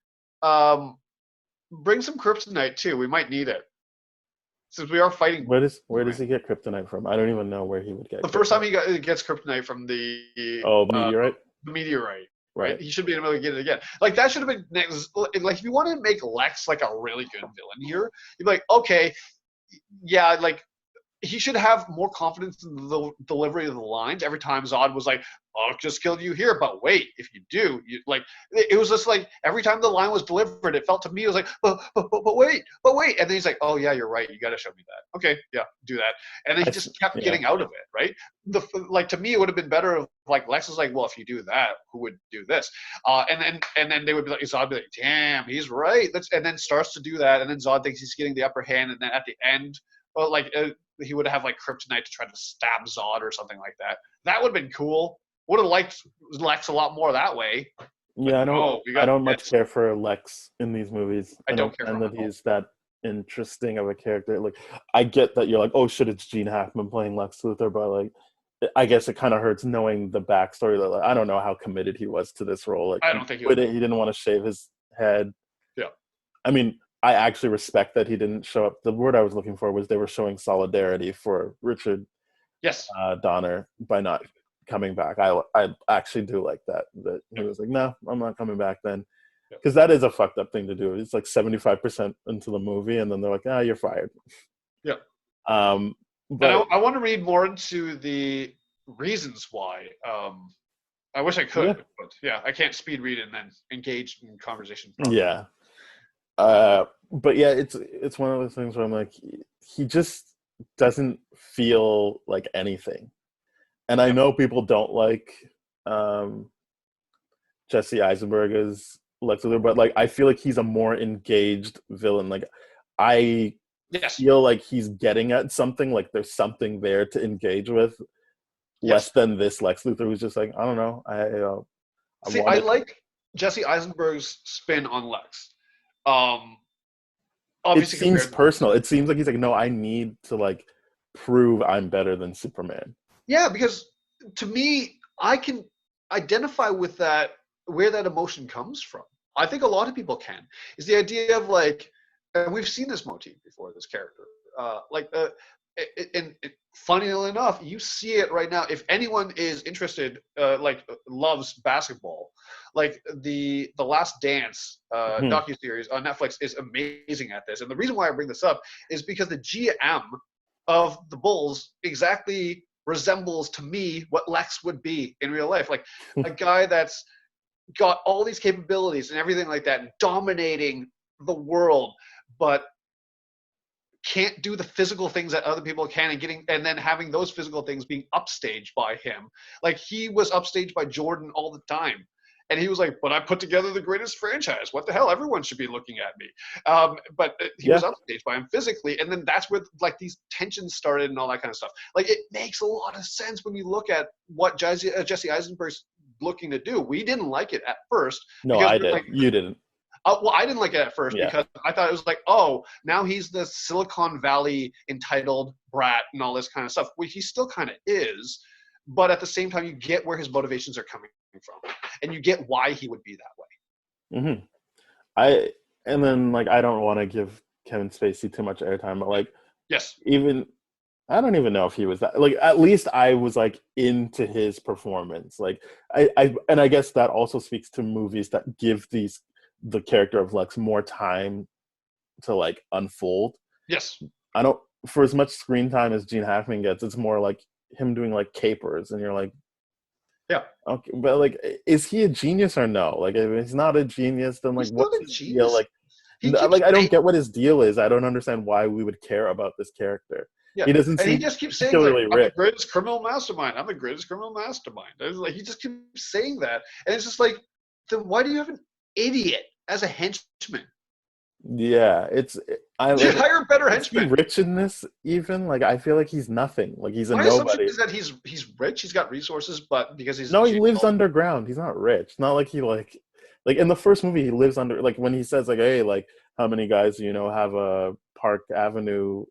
bring some kryptonite too, we might need it, since we are fighting. Where does he get kryptonite from? I don't even know where he would get the first time he gets kryptonite from the meteorite. The meteorite, right? He should be able to get it again. Like, that should have been next. Like, if you want to make Lex like a really good villain here, you'd be like, okay, yeah, like, he should have more confidence in the delivery of the lines every time Zod was like, I'll just kill you here, but wait, if you do, you like, it was just like every time the line was delivered, it felt to me, it was like, but wait, and then he's like, oh yeah, you're right, you got to show me that. Okay, yeah, do that, and then he just kept getting out of it, right? Like, to me, it would have been better if like Lex was like, well, if you do that, who would do this? And then they would be like, Zod would be like, damn, he's right. And then starts to do that, and then Zod thinks he's getting the upper hand, and then at the end, well, like he would have like kryptonite to try to stab Zod or something like that. That would have been cool. Would have liked Lex a lot more that way. Yeah, I don't much care for Lex in these movies. I don't care for him that he's that interesting of a character. Like, I get that you're like, oh shit, it's Gene Hackman playing Lex Luthor, but like, I guess it kind of hurts knowing the backstory. That like, I don't know how committed he was to this role. Like, I don't think he didn't want to shave his head. Yeah, I mean, I actually respect that he didn't show up. The word I was looking for was they were showing solidarity for Richard Donner by not coming back. I actually do like that he was like, no, I'm not coming back then, because that is a fucked up thing to do. It's like 75% into the movie, and then they're like, you're fired. Yeah. But I want to read more into the reasons why. I wish I could, but I can't speed read and then engage in conversation properly. Yeah. But yeah, it's one of those things where I'm like, he just doesn't feel like anything. And I know people don't like Jesse Eisenberg as Lex Luthor, but like, I feel like he's a more engaged villain. Like, I feel like he's getting at something, like there's something there to engage with, less than this Lex Luthor who's just like, I don't know. I like Jesse Eisenberg's spin on Lex. It seems personal. It seems like he's like, no, I need to like prove I'm better than Superman. Yeah, because to me, I can identify with that, where that emotion comes from. I think a lot of people can. Is the idea of like, and we've seen this motif before, this character. And funnily enough, you see it right now. If anyone is interested, loves basketball, like the Last Dance docuseries on Netflix is amazing at this. And the reason why I bring this up is because the GM of the Bulls exactly resembles to me what Lex would be in real life. Like a guy that's got all these capabilities and everything like that, and dominating the world, but can't do the physical things that other people can, and then having those physical things being upstaged by him. Like, he was upstaged by Jordan all the time. And he was like, but I put together the greatest franchise. What the hell? Everyone should be looking at me. But he was upstaged by him physically. And then that's where like these tensions started and all that kind of stuff. Like, it makes a lot of sense when you look at what Jesse Eisenberg's looking to do. We didn't like it at first. No, I did. Like, you didn't. Well, I didn't like it at first because I thought it was like, oh, now he's the Silicon Valley entitled brat and all this kind of stuff. Well, he still kind of is, but at the same time, you get where his motivations are coming from, and you get why he would be that way. And then like, I don't want to give Kevin Spacey too much airtime, but like, yes, even I don't even know if he was that. Like, at least I was like into his performance. Like, and I guess that also speaks to movies that give the character of Lex more time to like unfold. Yes. I don't for as much screen time as Gene Hackman gets, it's more like him doing like capers, and you're like, Yeah. okay, but like, is he a genius or no? Like, if he's not a genius, then like, He's what's not a his genius. deal? Like, He keeps like I don't saying- get what his deal is. I don't understand why we would care about this character. Yeah. He doesn't And he seem just keeps saying, like, particularly I'm the rich. greatest criminal mastermind. I'm the greatest criminal mastermind. It's like, he just keeps saying that. And it's just like, then why do you have an idiot as a henchman? Yeah, I You like. hire a better Is he henchman. rich in this? Even like, I feel like he's nothing. Like, he's a My assumption nobody. is that he's rich, he's got resources, but because he's No, he lives underground. He's not rich. Not like he like in the first movie he lives under, like when he says like, hey, like how many guys have a Park Avenue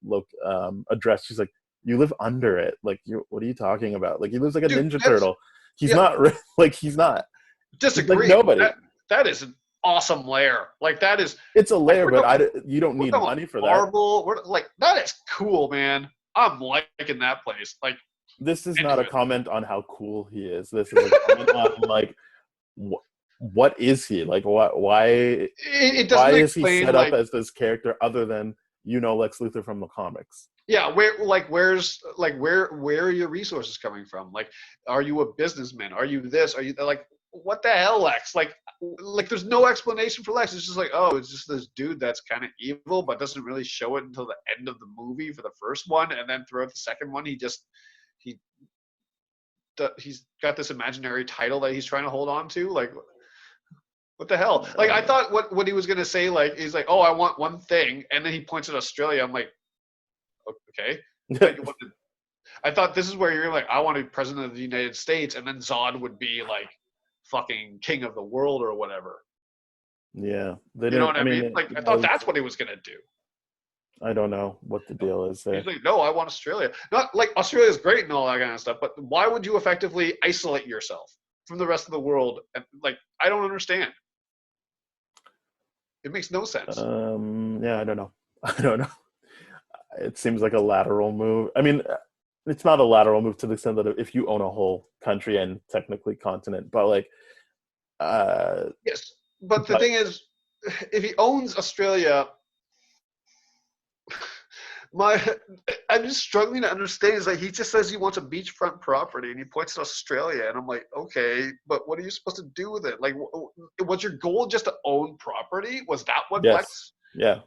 address? She's like, you live under it. Like, what are you talking about? Like, he lives like a Dude, Ninja that's- Turtle. He's yeah. not rich. Like, he's not. disagree. nobody. That is an awesome lair. Like, that is It's a layer, we're but you don't we're need talking money for that. marble. We're like, that is cool, man. I'm liking that place. Like, This is into not a it. comment on how cool he is. This is a comment on like, what is he like? Why it doesn't why is he explain, set like, up as this character other than Lex Luthor from the comics? yeah, where are your resources coming from? Like, are you a businessman? Are you this? Are you like, what the hell, Lex? Like there's no explanation for Lex. It's just like, oh, it's just this dude that's kind of evil, but doesn't really show it until the end of the movie for the first one, and then throughout the second one, he's got this imaginary title that he's trying to hold on to. Like, what the hell? Like, I thought what he was gonna say, like, he's like, oh, I want one thing, and then he points at Australia. I'm like, okay. Like, I thought this is where you're like, I want to be president of the United States, and then Zod would be like fucking king of the world or whatever. Yeah, You know what I mean? Like, I thought that's what he was gonna do. I don't know what the deal is there. He's like, no, I want Australia. Not like Australia's great and all that kind of stuff, but why would you effectively isolate yourself from the rest of the world? And like, I don't understand. It makes no sense. Yeah, I don't know. I don't know. It seems like a lateral move. I mean, it's not a lateral move to the extent that if you own a whole country and technically continent, but like, Yes, but the thing is, if he owns Australia, I'm just struggling to understand is that he just says he wants a beachfront property and he points to Australia, and I'm like, okay, but what are you supposed to do with it? Like, was your goal just to own property? Was that what yes, Lex? yeah.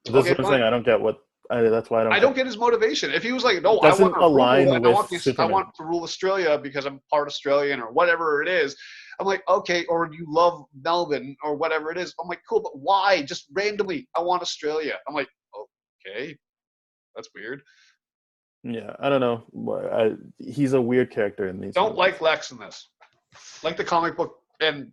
That's what I'm saying. I don't get what. That's why I don't get his motivation. If he was like, no, I doesn't want to align rule, with I want to rule Australia because I'm part Australian or whatever it is. I'm like, okay, or you love Melbourne or whatever it is. I'm like, cool, but why? Just randomly, I want Australia. I'm like, okay, that's weird. Yeah, I don't know. He's a weird character in these. Don't movies. like Lex in this. Like the comic book and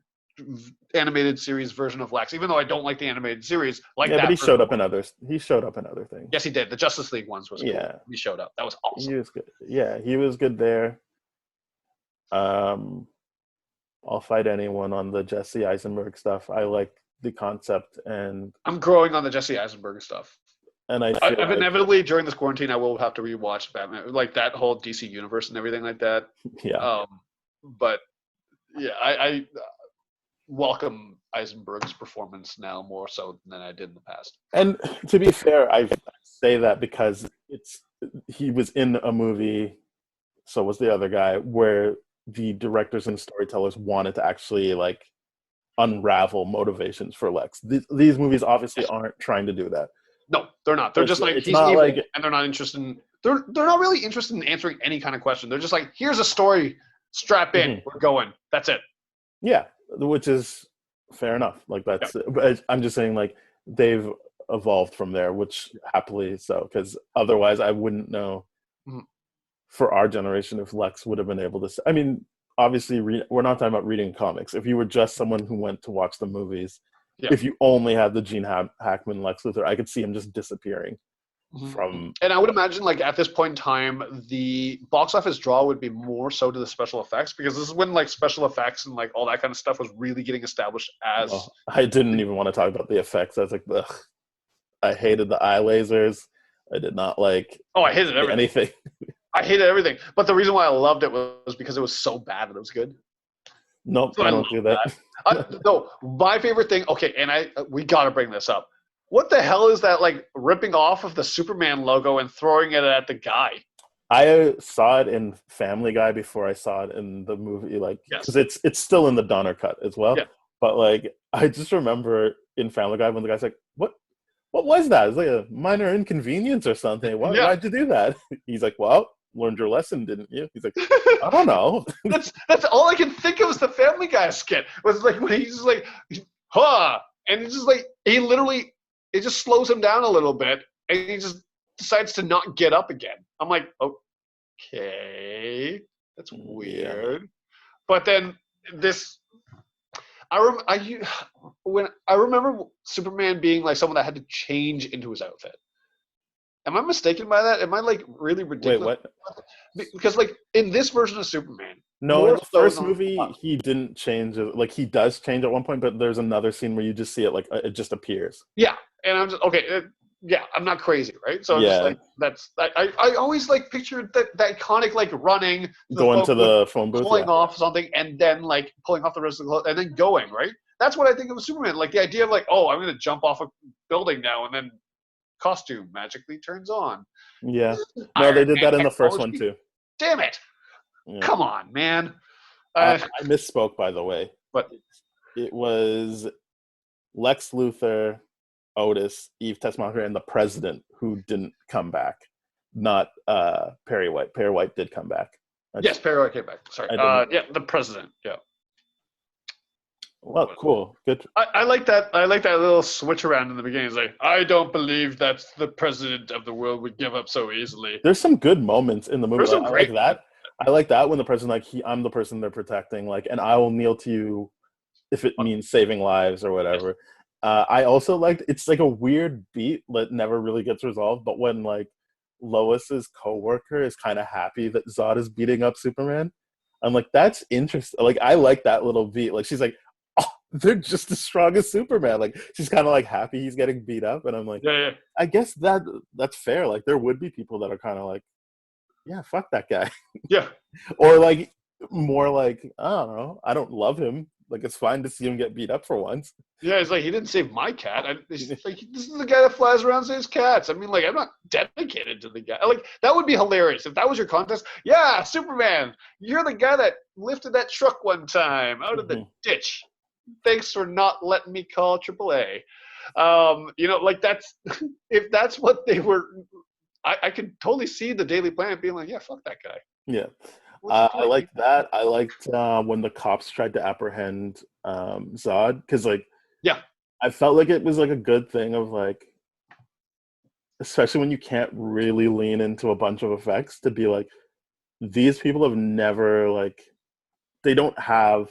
animated series version of Lex, even though I don't like the animated series. Like, yeah, that but he version. showed up in others. He showed up in other things. Yes, he did. The Justice League ones was cool. Yeah. He showed up. That was awesome. He was good. Yeah, he was good there. I'll fight anyone on the Jesse Eisenberg stuff. I like the concept, and I'm growing on the Jesse Eisenberg stuff. I feel like, Inevitably during this quarantine, I will have to rewatch Batman, like that whole DC universe and everything like that. yeah. But yeah, I welcome Eisenberg's performance now more so than I did in the past. And to be fair, I say that because he was in a movie, so was the other guy, where the directors and storytellers wanted to actually like unravel motivations for Lex. These movies obviously aren't trying to do that. No, they're not. They're just like, It's he's not evil, like- and they're not interested in. They're not really interested in answering any kind of question. They're just like, here's a story, strap in, Mhm. we're going. That's it. Yeah, which is fair enough. Like, that's. But I'm just saying, like, they've evolved from there, which happily so, because otherwise I wouldn't know. Mhm. For our generation, if Lex would have been able to. I mean, obviously, we're not talking about reading comics. If you were just someone who went to watch the movies, if you only had the Gene Hackman Lex Luthor, I could see him just disappearing from. And I would imagine, like, at this point in time, the box office draw would be more so to the special effects, because this is when like special effects and like all that kind of stuff was really getting established as. Well, I didn't even want to talk about the effects. I was like, ugh. I hated the eye lasers. I did not like Oh, I hated everything. anything. I hated everything. But the reason why I loved it was because it was so bad that it was good. Nope, So I I don't do that. No, my favorite thing. Okay, and we got to bring this up. What the hell is that? Like ripping off of the Superman logo and throwing it at the guy. I saw it in Family Guy before I saw it in the movie, like because it's still in the Donner cut as well. Yeah. But like I just remember in Family Guy when the guy's like, "What was that? It's like a minor inconvenience or something. Why'd you do that?" He's like, "Well, learned your lesson, didn't you?" He's like, "I don't know." That's all I can think of is the Family Guy skit. Was like when he's just like, "Huh," and it's just like he literally it just slows him down a little bit, and he just decides to not get up again. I'm like, okay, that's weird. But then this, when I remember Superman being like someone that had to change into his outfit. Am I mistaken by that? Am I like really ridiculous? Wait, what? Because like in this version of Superman, no, in the first movie he didn't change. Like he does change at one point, but there's another scene where you just see it like it just appears. Yeah, and I'm just okay. Yeah, I'm not crazy, right? So I'm just like I always like pictured that iconic like running, going to the phone booth, pulling off something, and then like pulling off the rest of the clothes, and then going right. That's what I think of Superman. Like the idea of like, oh, I'm gonna jump off a building now, and then costume magically turns on. Yeah, no, they did that in the first one too. Damn it! Yeah. Come on, man. I misspoke, by the way. But it was Lex Luthor, Otis, Eve Tessmacher, and the President who didn't come back. Not Perry White. Perry White did come back. Yes, Perry White came back. Sorry. Yeah, the President. Yeah. Well, cool. Good. I like that. I like that little switch around in the beginning. It's like, I don't believe that the president of the world would give up so easily. There's some good moments in the movie. There's some great like that. I like that when the president, like, I'm the person they're protecting, like, and I will kneel to you if it means saving lives or whatever. I also liked, it's like a weird beat that never really gets resolved, but when like Lois's coworker is kind of happy that Zod is beating up Superman, I'm like, that's interesting. Like, I like that little beat. Like, she's like, oh, they're just as strong as Superman. Like, she's kind of like happy he's getting beat up, and I'm like, yeah. I guess that's fair. Like, there would be people that are kind of like, yeah, fuck that guy. Yeah. Or like more like, I don't know, I don't love him. Like, it's fine to see him get beat up for once. Yeah, it's like, he didn't save my cat. This is the guy that flies around and saves cats. I mean, like, I'm not dedicated to the guy. Like, that would be hilarious. If that was your contest, yeah, Superman, you're the guy that lifted that truck one time out of the ditch. Thanks for not letting me call AAA. You know, like, that's, if that's what they were, I could totally see the Daily Planet being like, yeah, fuck that guy. Yeah. I liked that. I liked when the cops tried to apprehend Zod, because like, yeah, I felt like it was like a good thing of like, especially when you can't really lean into a bunch of effects, to be like, these people have never, like, they don't have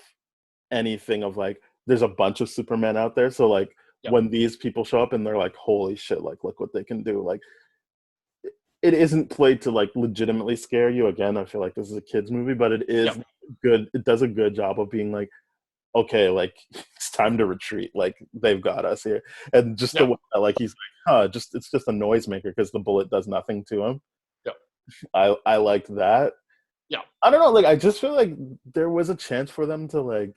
anything of like, there's a bunch of Supermen out there, so like, when these people show up and they're like, holy shit, like, look what they can do, like, it isn't played to like legitimately scare you. Again, I feel like this is a kid's movie, but it is good. It does a good job of being like, okay, like, it's time to retreat. Like, they've got us here. And just the way that, like, he's like, it's just a noisemaker because the bullet does nothing to him. Yeah. I liked that. Yeah. I don't know. Like, I just feel like there was a chance for them to, like,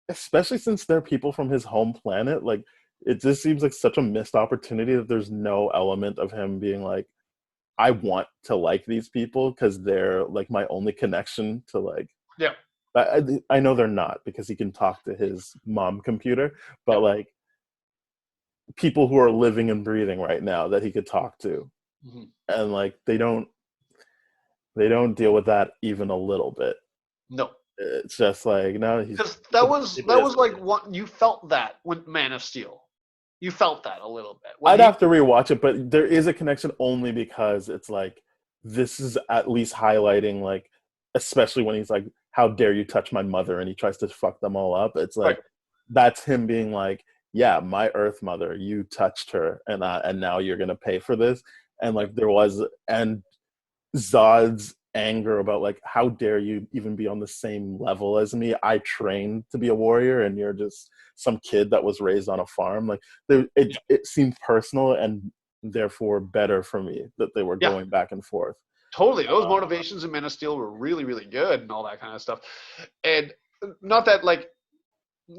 especially since they're people from his home planet, like, it just seems like such a missed opportunity that there's no element of him being like, I want to like these people because they're like my only connection to, like, I know they're not, because he can talk to his mom computer, but like, people who are living and breathing right now that he could talk to, and like, they don't deal with that even a little bit. No. It's just like, no, because that was like what you felt that with Man of Steel. You felt that a little bit. I'd have to rewatch it, but there is a connection only because it's like, this is at least highlighting, like, especially when he's like, how dare you touch my mother, and he tries to fuck them all up. It's like, that's him being like, yeah, my Earth mother, you touched her, and now you're gonna pay for this. And like, and Zod's anger about like, how dare you even be on the same level as me? I trained to be a warrior, and you're just some kid that was raised on a farm. Like, it seemed personal, and therefore better for me that they were Yeah. going back and forth. Totally. Those motivations in Man of Steel were really, really good and all that kind of stuff. And not that like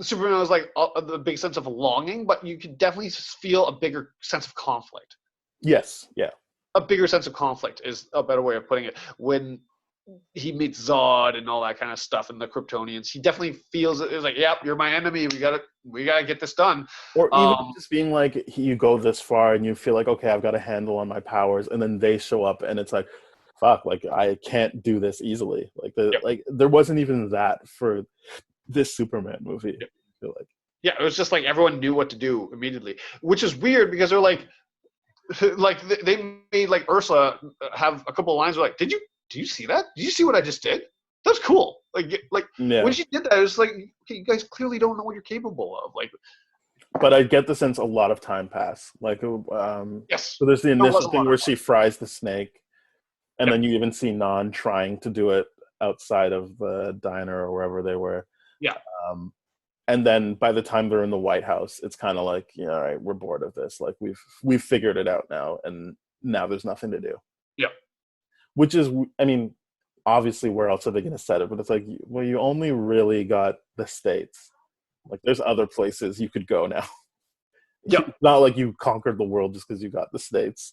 Superman was like the big sense of longing, but you could definitely feel a bigger sense of conflict. Yes, yeah. A bigger sense of conflict is a better way of putting it. When he meets Zod and all that kind of stuff and the Kryptonians, he definitely feels it. It's like, yep, you're my enemy. We gotta get this done. Or even just being like, you go this far and you feel like, okay, I've got a handle on my powers, and then they show up and it's like, fuck, like I can't do this easily. Like like there wasn't even that for this Superman movie. Yep. I feel like. Yeah, it was just like everyone knew what to do immediately, which is weird because they're like they made like Ursula have a couple of lines where like, did you see that? Did you see what I just did? That's cool. Like when she did that, it was like, okay, you guys clearly don't know what you're capable of. Like, but I get the sense a lot of time passed. Like, yes. So there's the initial thing where she fries the snake, and then you even see Non trying to do it outside of the diner or wherever they were. Yeah. And then by the time they're in the White House, it's kind of like, all right, we're bored of this. Like we've figured it out now, and now there's nothing to do. Yeah. Which is, I mean, obviously, where else are they going to set it? But it's like, well, you only really got the States. Like, there's other places you could go now. Yeah. It's not like you conquered the world just because you got the States.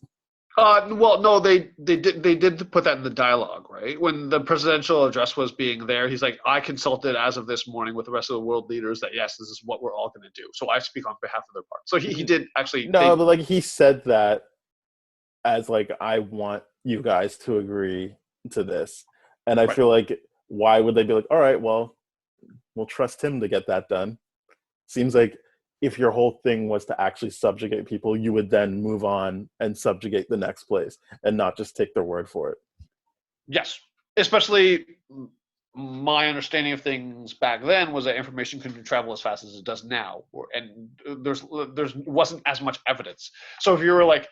Well, no, they did put that in the dialogue, right? When the presidential address was being there, he's like, I consulted as of this morning with the rest of the world leaders that, yes, this is what we're all going to do. So I speak on behalf of their part. So he did actually. No, but like he said that as like, I want you guys to agree to this. And I feel like, why would they be like, all right, well, we'll trust him to get that done. Seems like if your whole thing was to actually subjugate people, you would then move on and subjugate the next place and not just take their word for it. Yes. Especially my understanding of things back then was that information couldn't travel as fast as it does now. And there's wasn't as much evidence. So if you were like,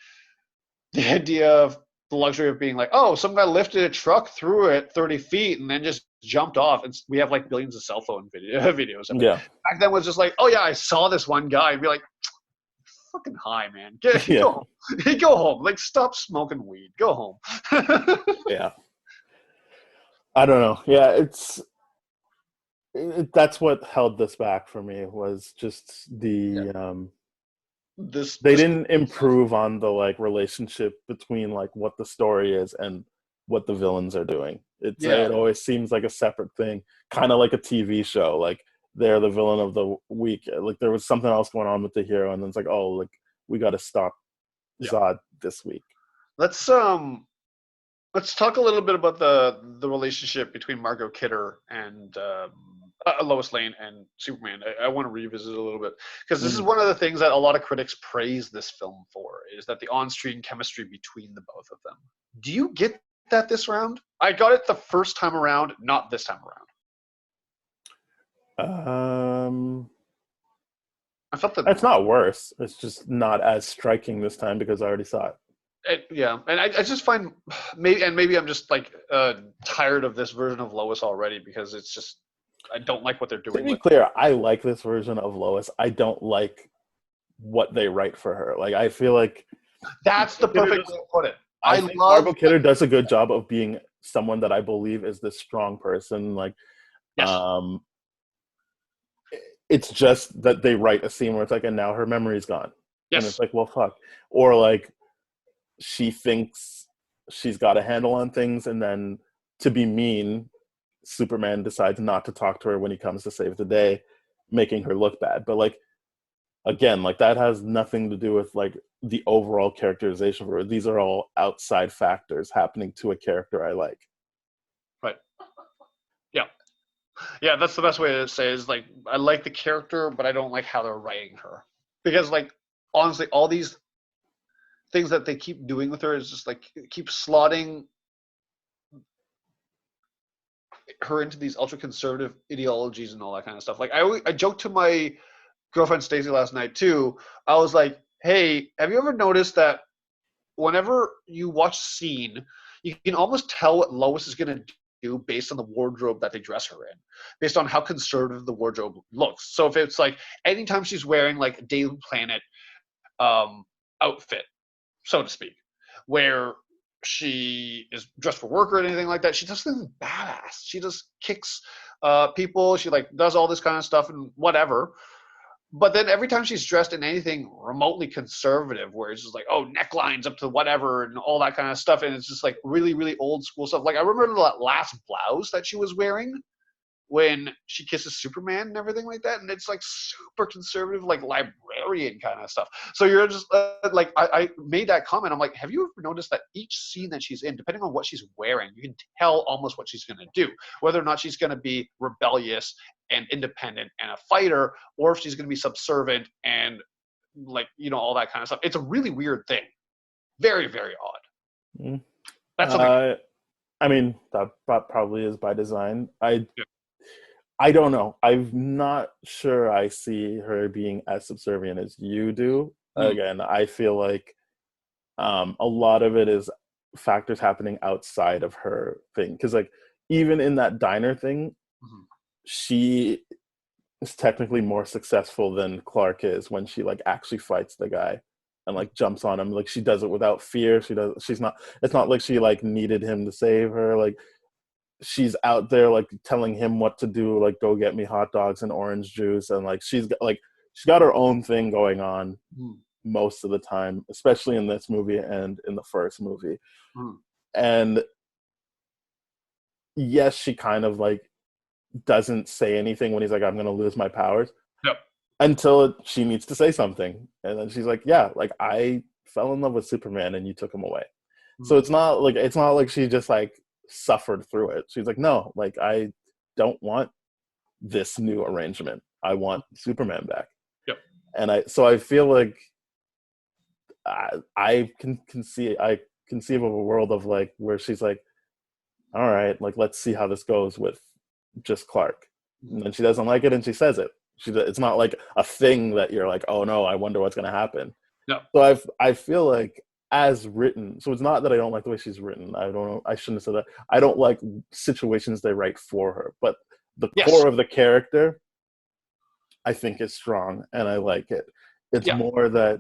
the idea of the luxury of being like, oh, some guy lifted a truck through it 30 feet and then just jumped off. And we have like billions of cell phone videos. Yeah. Back then was just like, oh yeah, I saw this one guy. And be like, fucking high, man. Go home. Go home. Like, stop smoking weed. Go home. Yeah. I don't know. Yeah, that's what held this back for me, was just the they didn't improve on the like relationship between like what the story is and what the villains are doing. It always seems like a separate thing, kind of like a TV show. Like, they're the villain of the week. Like, there was something else going on with the hero, and then it's like, oh, like, we got to stop Zod this week. Let's talk a little bit about the relationship between Margot Kidder and Lois Lane and Superman. I want to revisit it a little bit, because this is one of the things that a lot of critics praise this film for, is that the on-screen chemistry between the both of them. Do you get that this round? I got it the first time around, not this time around. I felt that it's not worse. It's just not as striking this time because I already saw it. And I just find maybe I'm just like tired of this version of Lois already, because it's just, I don't like what they're doing. To be clear, I like this version of Lois. I don't like what they write for her. Like, I feel like that's the perfect way to put it. I think Margot Kidder does a good job of being someone that I believe is this strong person. Like, it's just that they write a scene where it's like, and now her memory's gone. Yes. And it's like, well, fuck. Or like, she thinks she's got a handle on things, and then to be mean, Superman decides not to talk to her when he comes to save the day, making her look bad. But like, again, like, that has nothing to do with like the overall characterization of her. These are all outside factors happening to a character I like. Right. Yeah, that's the best way to say it, is like, I like the character, but I don't like how they're writing her. Because like, honestly, all these things that they keep doing with her is just like, keep slotting her into these ultra conservative ideologies and all that kind of stuff. Like, I joked to my girlfriend Stacey last night too. I was like, hey, have you ever noticed that whenever you watch a scene, you can almost tell what Lois is going to do based on the wardrobe that they dress her in, based on how conservative the wardrobe looks. So if it's like, anytime she's wearing like a Daily Planet outfit, so to speak, where she is dressed for work or anything like that. She does things badass. She just kicks people. She like does all this kind of stuff and whatever. But then every time she's dressed in anything remotely conservative, where it's just like, oh, necklines up to whatever and all that kind of stuff, and it's just like really, really old school stuff. Like I remember that last blouse that she was wearing when she kisses Superman and everything like that, and it's like super conservative, like librarian kind of stuff. So you're just like, I made that comment. I'm like, have you ever noticed that each scene that she's in, depending on what she's wearing, you can tell almost what she's going to do, whether or not she's going to be rebellious and independent and a fighter, or if she's going to be subservient and like, you know, all that kind of stuff. It's a really weird thing. Very, very odd. Mm. That's something. I mean, that probably is by design. I don't know. I'm not sure I see her being as subservient as you do. Again, I feel like a lot of it is factors happening outside of her thing. Because like even in that diner thing, she is technically more successful than Clark is when she like actually fights the guy and like jumps on him. Like she does it without fear. It's not like she like needed him to save her. Like she's out there like telling him what to do, like go get me hot dogs and orange juice, and like she's got her own thing going on most of the time, especially in this movie and in the first movie. And yes, she kind of like doesn't say anything when he's like, I'm gonna lose my powers. Until she needs to say something, and then she's like, yeah, like I fell in love with Superman and you took him away. So it's not like she just like suffered through it. She's like, no, like I don't want this new arrangement. I want Superman back. And I feel like I can conceive of a world of like where she's like, all right, like let's see how this goes with just Clark. And then she doesn't like it and she says it. It's not like a thing that you're like, oh no, I wonder what's gonna happen. So I feel like as written, so it's not that I don't like the way she's written. I shouldn't have said that. I don't like situations they write for her, but the core of the character I think is strong and I like it. It's more that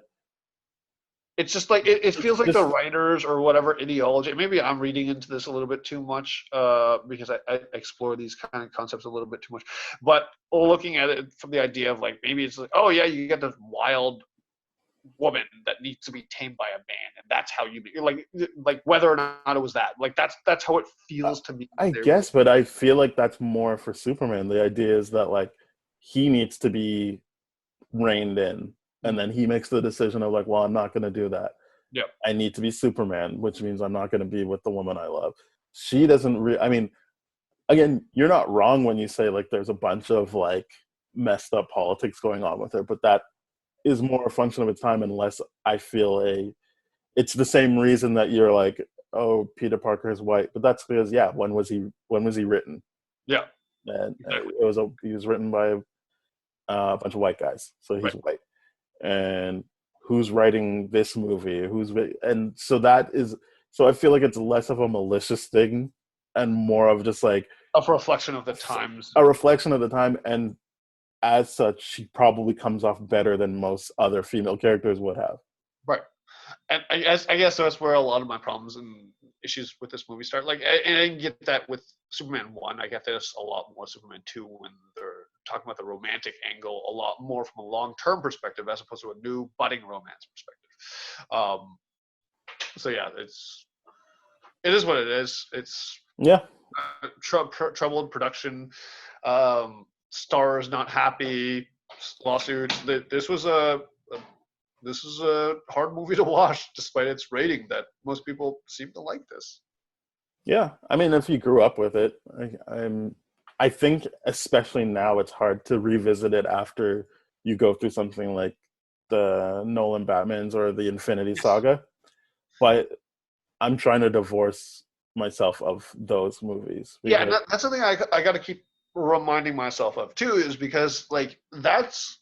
it's just like it feels like the writers or whatever ideology. Maybe I'm reading into this a little bit too much because I explore these kind of concepts a little bit too much. But looking at it from the idea of like maybe it's like, oh yeah, you get this wild woman that needs to be tamed by a man, and that's how you like whether or not it was that. Like that's how it feels to me. I guess, but I feel like that's more for Superman. The idea is that like he needs to be reined in. And then he makes the decision of like, well, I'm not going to do that. I need to be Superman, which means I'm not going to be with the woman I love. She doesn't I mean, again, you're not wrong when you say like there's a bunch of like messed up politics going on with her, but that is more a function of its time unless I feel it's the same reason that you're like, oh, Peter Parker is white. But that's because, when was he written? And he was written by a bunch of white guys. So he's white. And who's writing this movie? And so I feel like it's less of a malicious thing and more of just like a reflection of the times. A reflection of the time, and as such, she probably comes off better than most other female characters would have. Right. And I guess that's where a lot of my problems and issues with this movie start. Like, and I get that with Superman 1. I get this a lot more Superman 2 when they're talking about the romantic angle a lot more from a long-term perspective as opposed to a new budding romance perspective. So yeah, it is what it is. It's trouble in production, stars not happy, lawsuits. This was a hard movie to watch, despite its rating. That most people seem to like this. Yeah, I mean, if you grew up with it, I think especially now it's hard to revisit it after you go through something like the Nolan Batmans or the Infinity Saga. But I'm trying to divorce myself of those movies. Yeah, and that's something I got to keep reminding myself of too, is because like this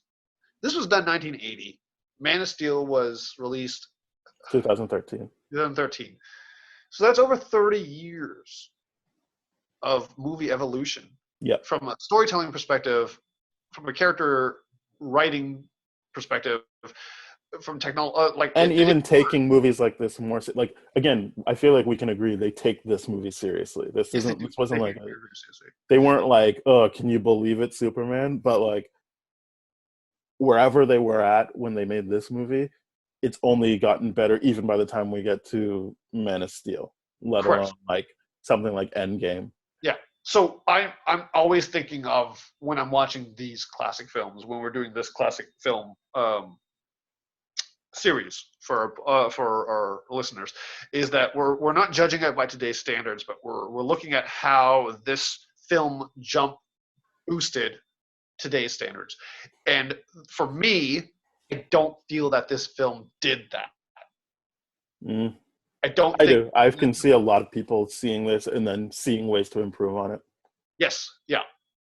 was done 1980. Man of Steel was released 2013. So that's over 30 years of movie evolution. Yeah. From a storytelling perspective, from a character writing perspective, from technology, like and even taking movies like this more like, again, I feel like we can agree they take this movie seriously. This wasn't like they weren't like, oh, can you believe it, Superman? But like wherever they were at when they made this movie, it's only gotten better even by the time we get to Man of Steel, let alone like something like Endgame. Yeah. So I'm always thinking of, when I'm watching these classic films, when we're doing this classic film series for our listeners, is that we're not judging it by today's standards, but we're looking at how this film boosted today's standards. And for me, I don't feel that this film did that. I don't think. do. I can see a lot of people seeing this and then seeing ways to improve on it. Yes. Yeah.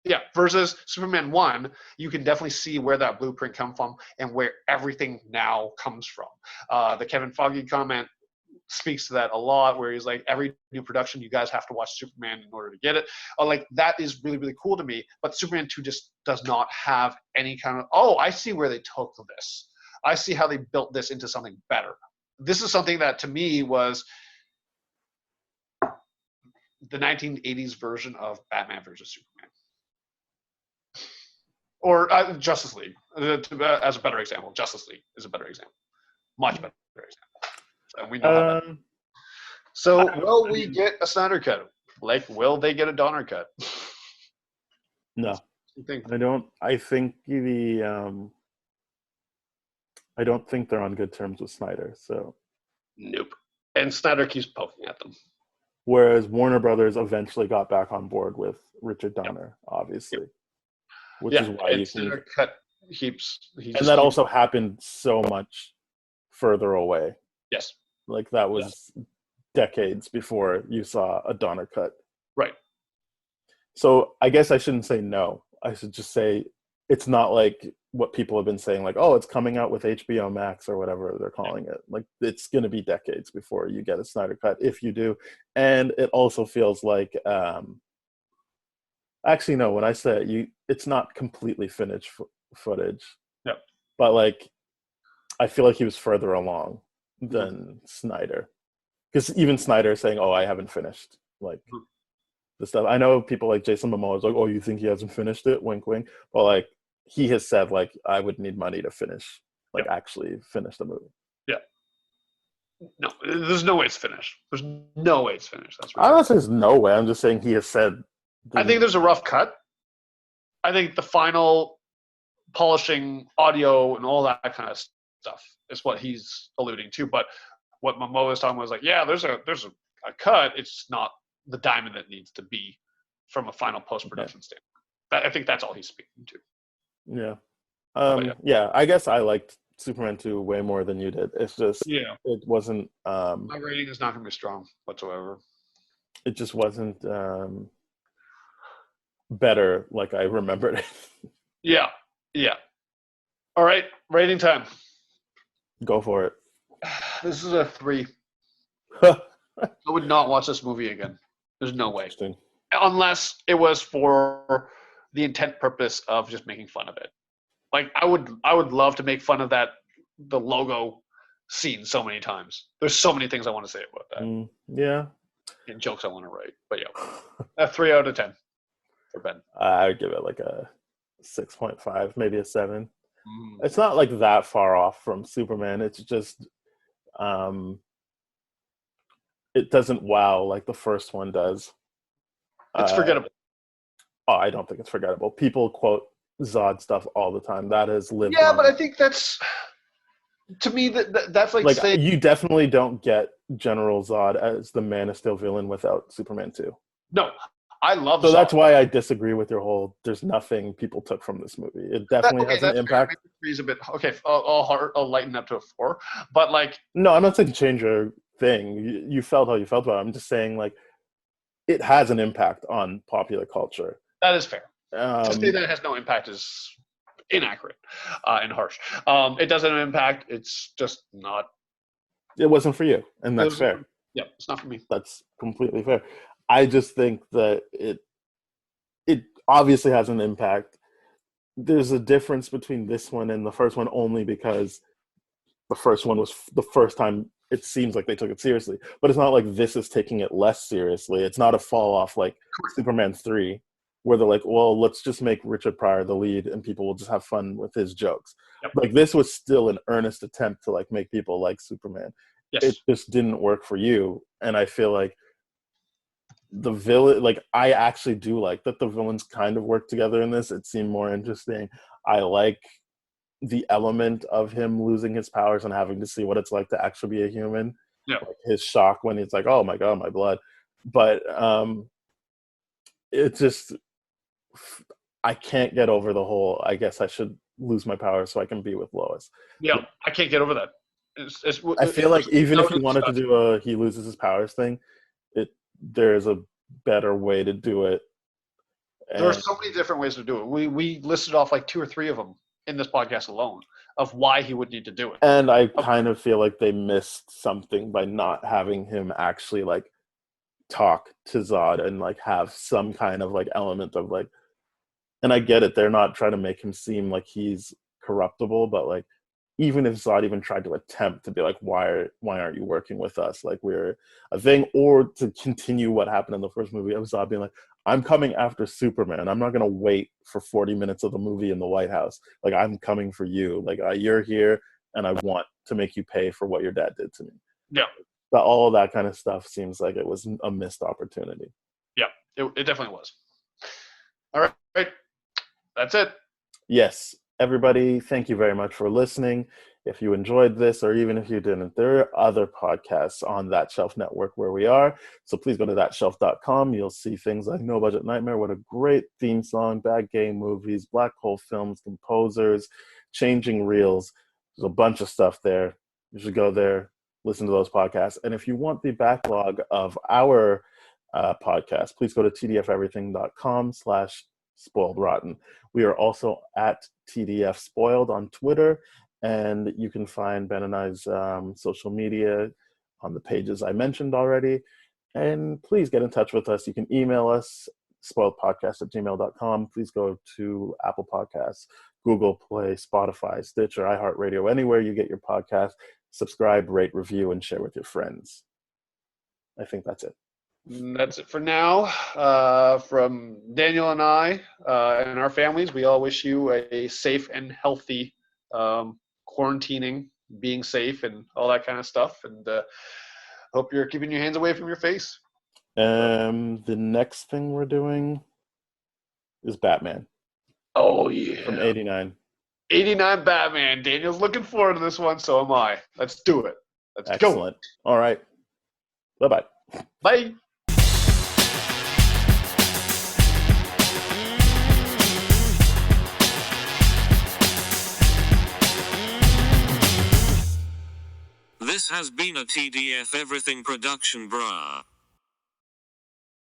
Yeah. Versus Superman 1, you can definitely see where that blueprint come from and where everything now comes from. The Kevin Feige comment speaks to that a lot, where he's like, every new production, you guys have to watch Superman in order to get it. Like, that is really, really cool to me. But Superman 2 just does not have any kind of, oh, I see where they took this. I see how they built this into something better. This is something that to me was the 1980s version of Batman versus Superman. Or Justice League, as a better example. Justice League is a better example. Much better example. And we know how that. So, will we get a Snyder cut? Like, will they get a Donner cut? No. I don't. I think I don't think they're on good terms with Snyder. So. Nope. And Snyder keeps poking at them. Whereas Warner Brothers eventually got back on board with Richard Donner, obviously. Which is why you can cut and that also happened so much further away. Yes. Like that was decades before you saw a Donner cut. Right. So I guess I shouldn't say no. I should just say it's not like what people have been saying, like, oh, it's coming out with HBO Max or whatever they're calling it. Like, it's going to be decades before you get a Snyder cut, if you do. And it also feels like, actually, no, when I say it, it's not completely finished footage. Yep. But, like, I feel like he was further along than Snyder. Because even Snyder is saying, oh, I haven't finished, like, the stuff. I know people like Jason Momoa is like, oh, you think he hasn't finished it? Wink, wink. But, like, he has said, like, I would need money to finish, like, actually finish the movie. Yeah. No, there's no way it's finished. There's no way it's finished. That's right. I'm not saying there's no way. I'm just saying he has said. I think there's a rough cut. I think the final polishing, audio, and all that kind of stuff is what he's alluding to. But what Momoa was talking about was like, yeah, there's a cut. It's not the diamond that needs to be from a final post-production standpoint. I think that's all he's speaking to. Yeah. Yeah, I guess I liked Superman 2 way more than you did. It's just, it wasn't... my rating is not going to be strong whatsoever. It just wasn't better like I remembered it. Yeah. All right, rating time. Go for it. This is a 3. I would not watch this movie again. There's no way. Unless it was for the intent purpose of just making fun of it. Like, I would love to make fun of the logo scene so many times. There's so many things I want to say about that. Yeah. And jokes I want to write. But yeah. A 3 out of 10 for Ben. I would give it like a 6.5, maybe a 7. It's not like that far off from Superman. It's just it doesn't wow like the first one does. It's forgettable. Oh, I don't think it's forgettable. People quote Zod stuff all the time. That has lived. Yeah, but I think that's, to me, that's like saying, you definitely don't get General Zod as the Man of Steel villain without Superman 2. No, I love. So Zod. that's why I disagree with your whole. There's nothing people took from this movie. It definitely has an impact. Maybe a bit okay. I'll lighten up to a 4, but like. No, I'm not saying change your thing. You felt how you felt about it. I'm just saying like, it has an impact on popular culture. That is fair. To say that it has no impact is inaccurate and harsh. It doesn't have an impact. It's just not. It wasn't for you, and that's fair. Yeah, it's not for me. That's completely fair. I just think that it obviously has an impact. There's a difference between this one and the first one only because the first one was the first time it seems like they took it seriously. But it's not like this is taking it less seriously. It's not a fall off like Superman 3, where they're like, well, let's just make Richard Pryor the lead and people will just have fun with his jokes. Yep. Like this was still an earnest attempt to like make people like Superman. Yes. It just didn't work for you. And I feel like the villain, like I actually do like that the villains kind of work together in this. It seemed more interesting. I like the element of him losing his powers and having to see what it's like to actually be a human. Yeah. Like his shock when he's like, oh my God, my blood. But it just, I can't get over the whole, I guess I should lose my powers so I can be with Lois. Yeah, I can't get over that. I feel like even if you wanted to do a he loses his powers thing, there's a better way to do it. And there are so many different ways to do it. We listed off like 2 or 3 of them in this podcast alone of why he would need to do it. And I kind of feel like they missed something by not having him actually like talk to Zod and like have some kind of like element of like, and I get it, they're not trying to make him seem like he's corruptible, but like even if Zod even tried to attempt to be like, why aren't you working with us? Like we're a thing, or to continue what happened in the first movie of Zod being like, I'm coming after Superman. I'm not going to wait for 40 minutes of the movie in the White House. Like I'm coming for you. Like you're here and I want to make you pay for what your dad did to me. Yeah. But all of that kind of stuff seems like it was a missed opportunity. Yeah, it definitely was. All right. That's it. Yes. Everybody, thank you very much for listening. If you enjoyed this, or even if you didn't, there are other podcasts on That Shelf Network where we are. So please go to thatshelf.com. You'll see things like No Budget Nightmare, what a great theme song, Bad Gay Movies, Black Hole Films, Composers, Changing Reels. There's a bunch of stuff there. You should go there, listen to those podcasts. And if you want the backlog of our podcast, please go to tdferything.com/spoiledrotten. We are also at TDF Spoiled on Twitter, and you can find Ben and I's social media on the pages I mentioned already. And please get in touch with us. You can email us, spoiledpodcast@gmail.com. Please go to Apple Podcasts, Google Play, Spotify, Stitcher, iHeartRadio, anywhere you get your podcast. Subscribe, rate, review, and share with your friends. I think that's it. That's it for now. From Daniel and I and our families, we all wish you a safe and healthy quarantining, being safe, and all that kind of stuff. And hope you're keeping your hands away from your face. The next thing we're doing is Batman. Oh, yeah. From 89. 89 Batman. Daniel's looking forward to this one, so am I. Let's do it. Let's Excellent. All right. Bye-bye. Bye. This has been a TDF Everything production, brah.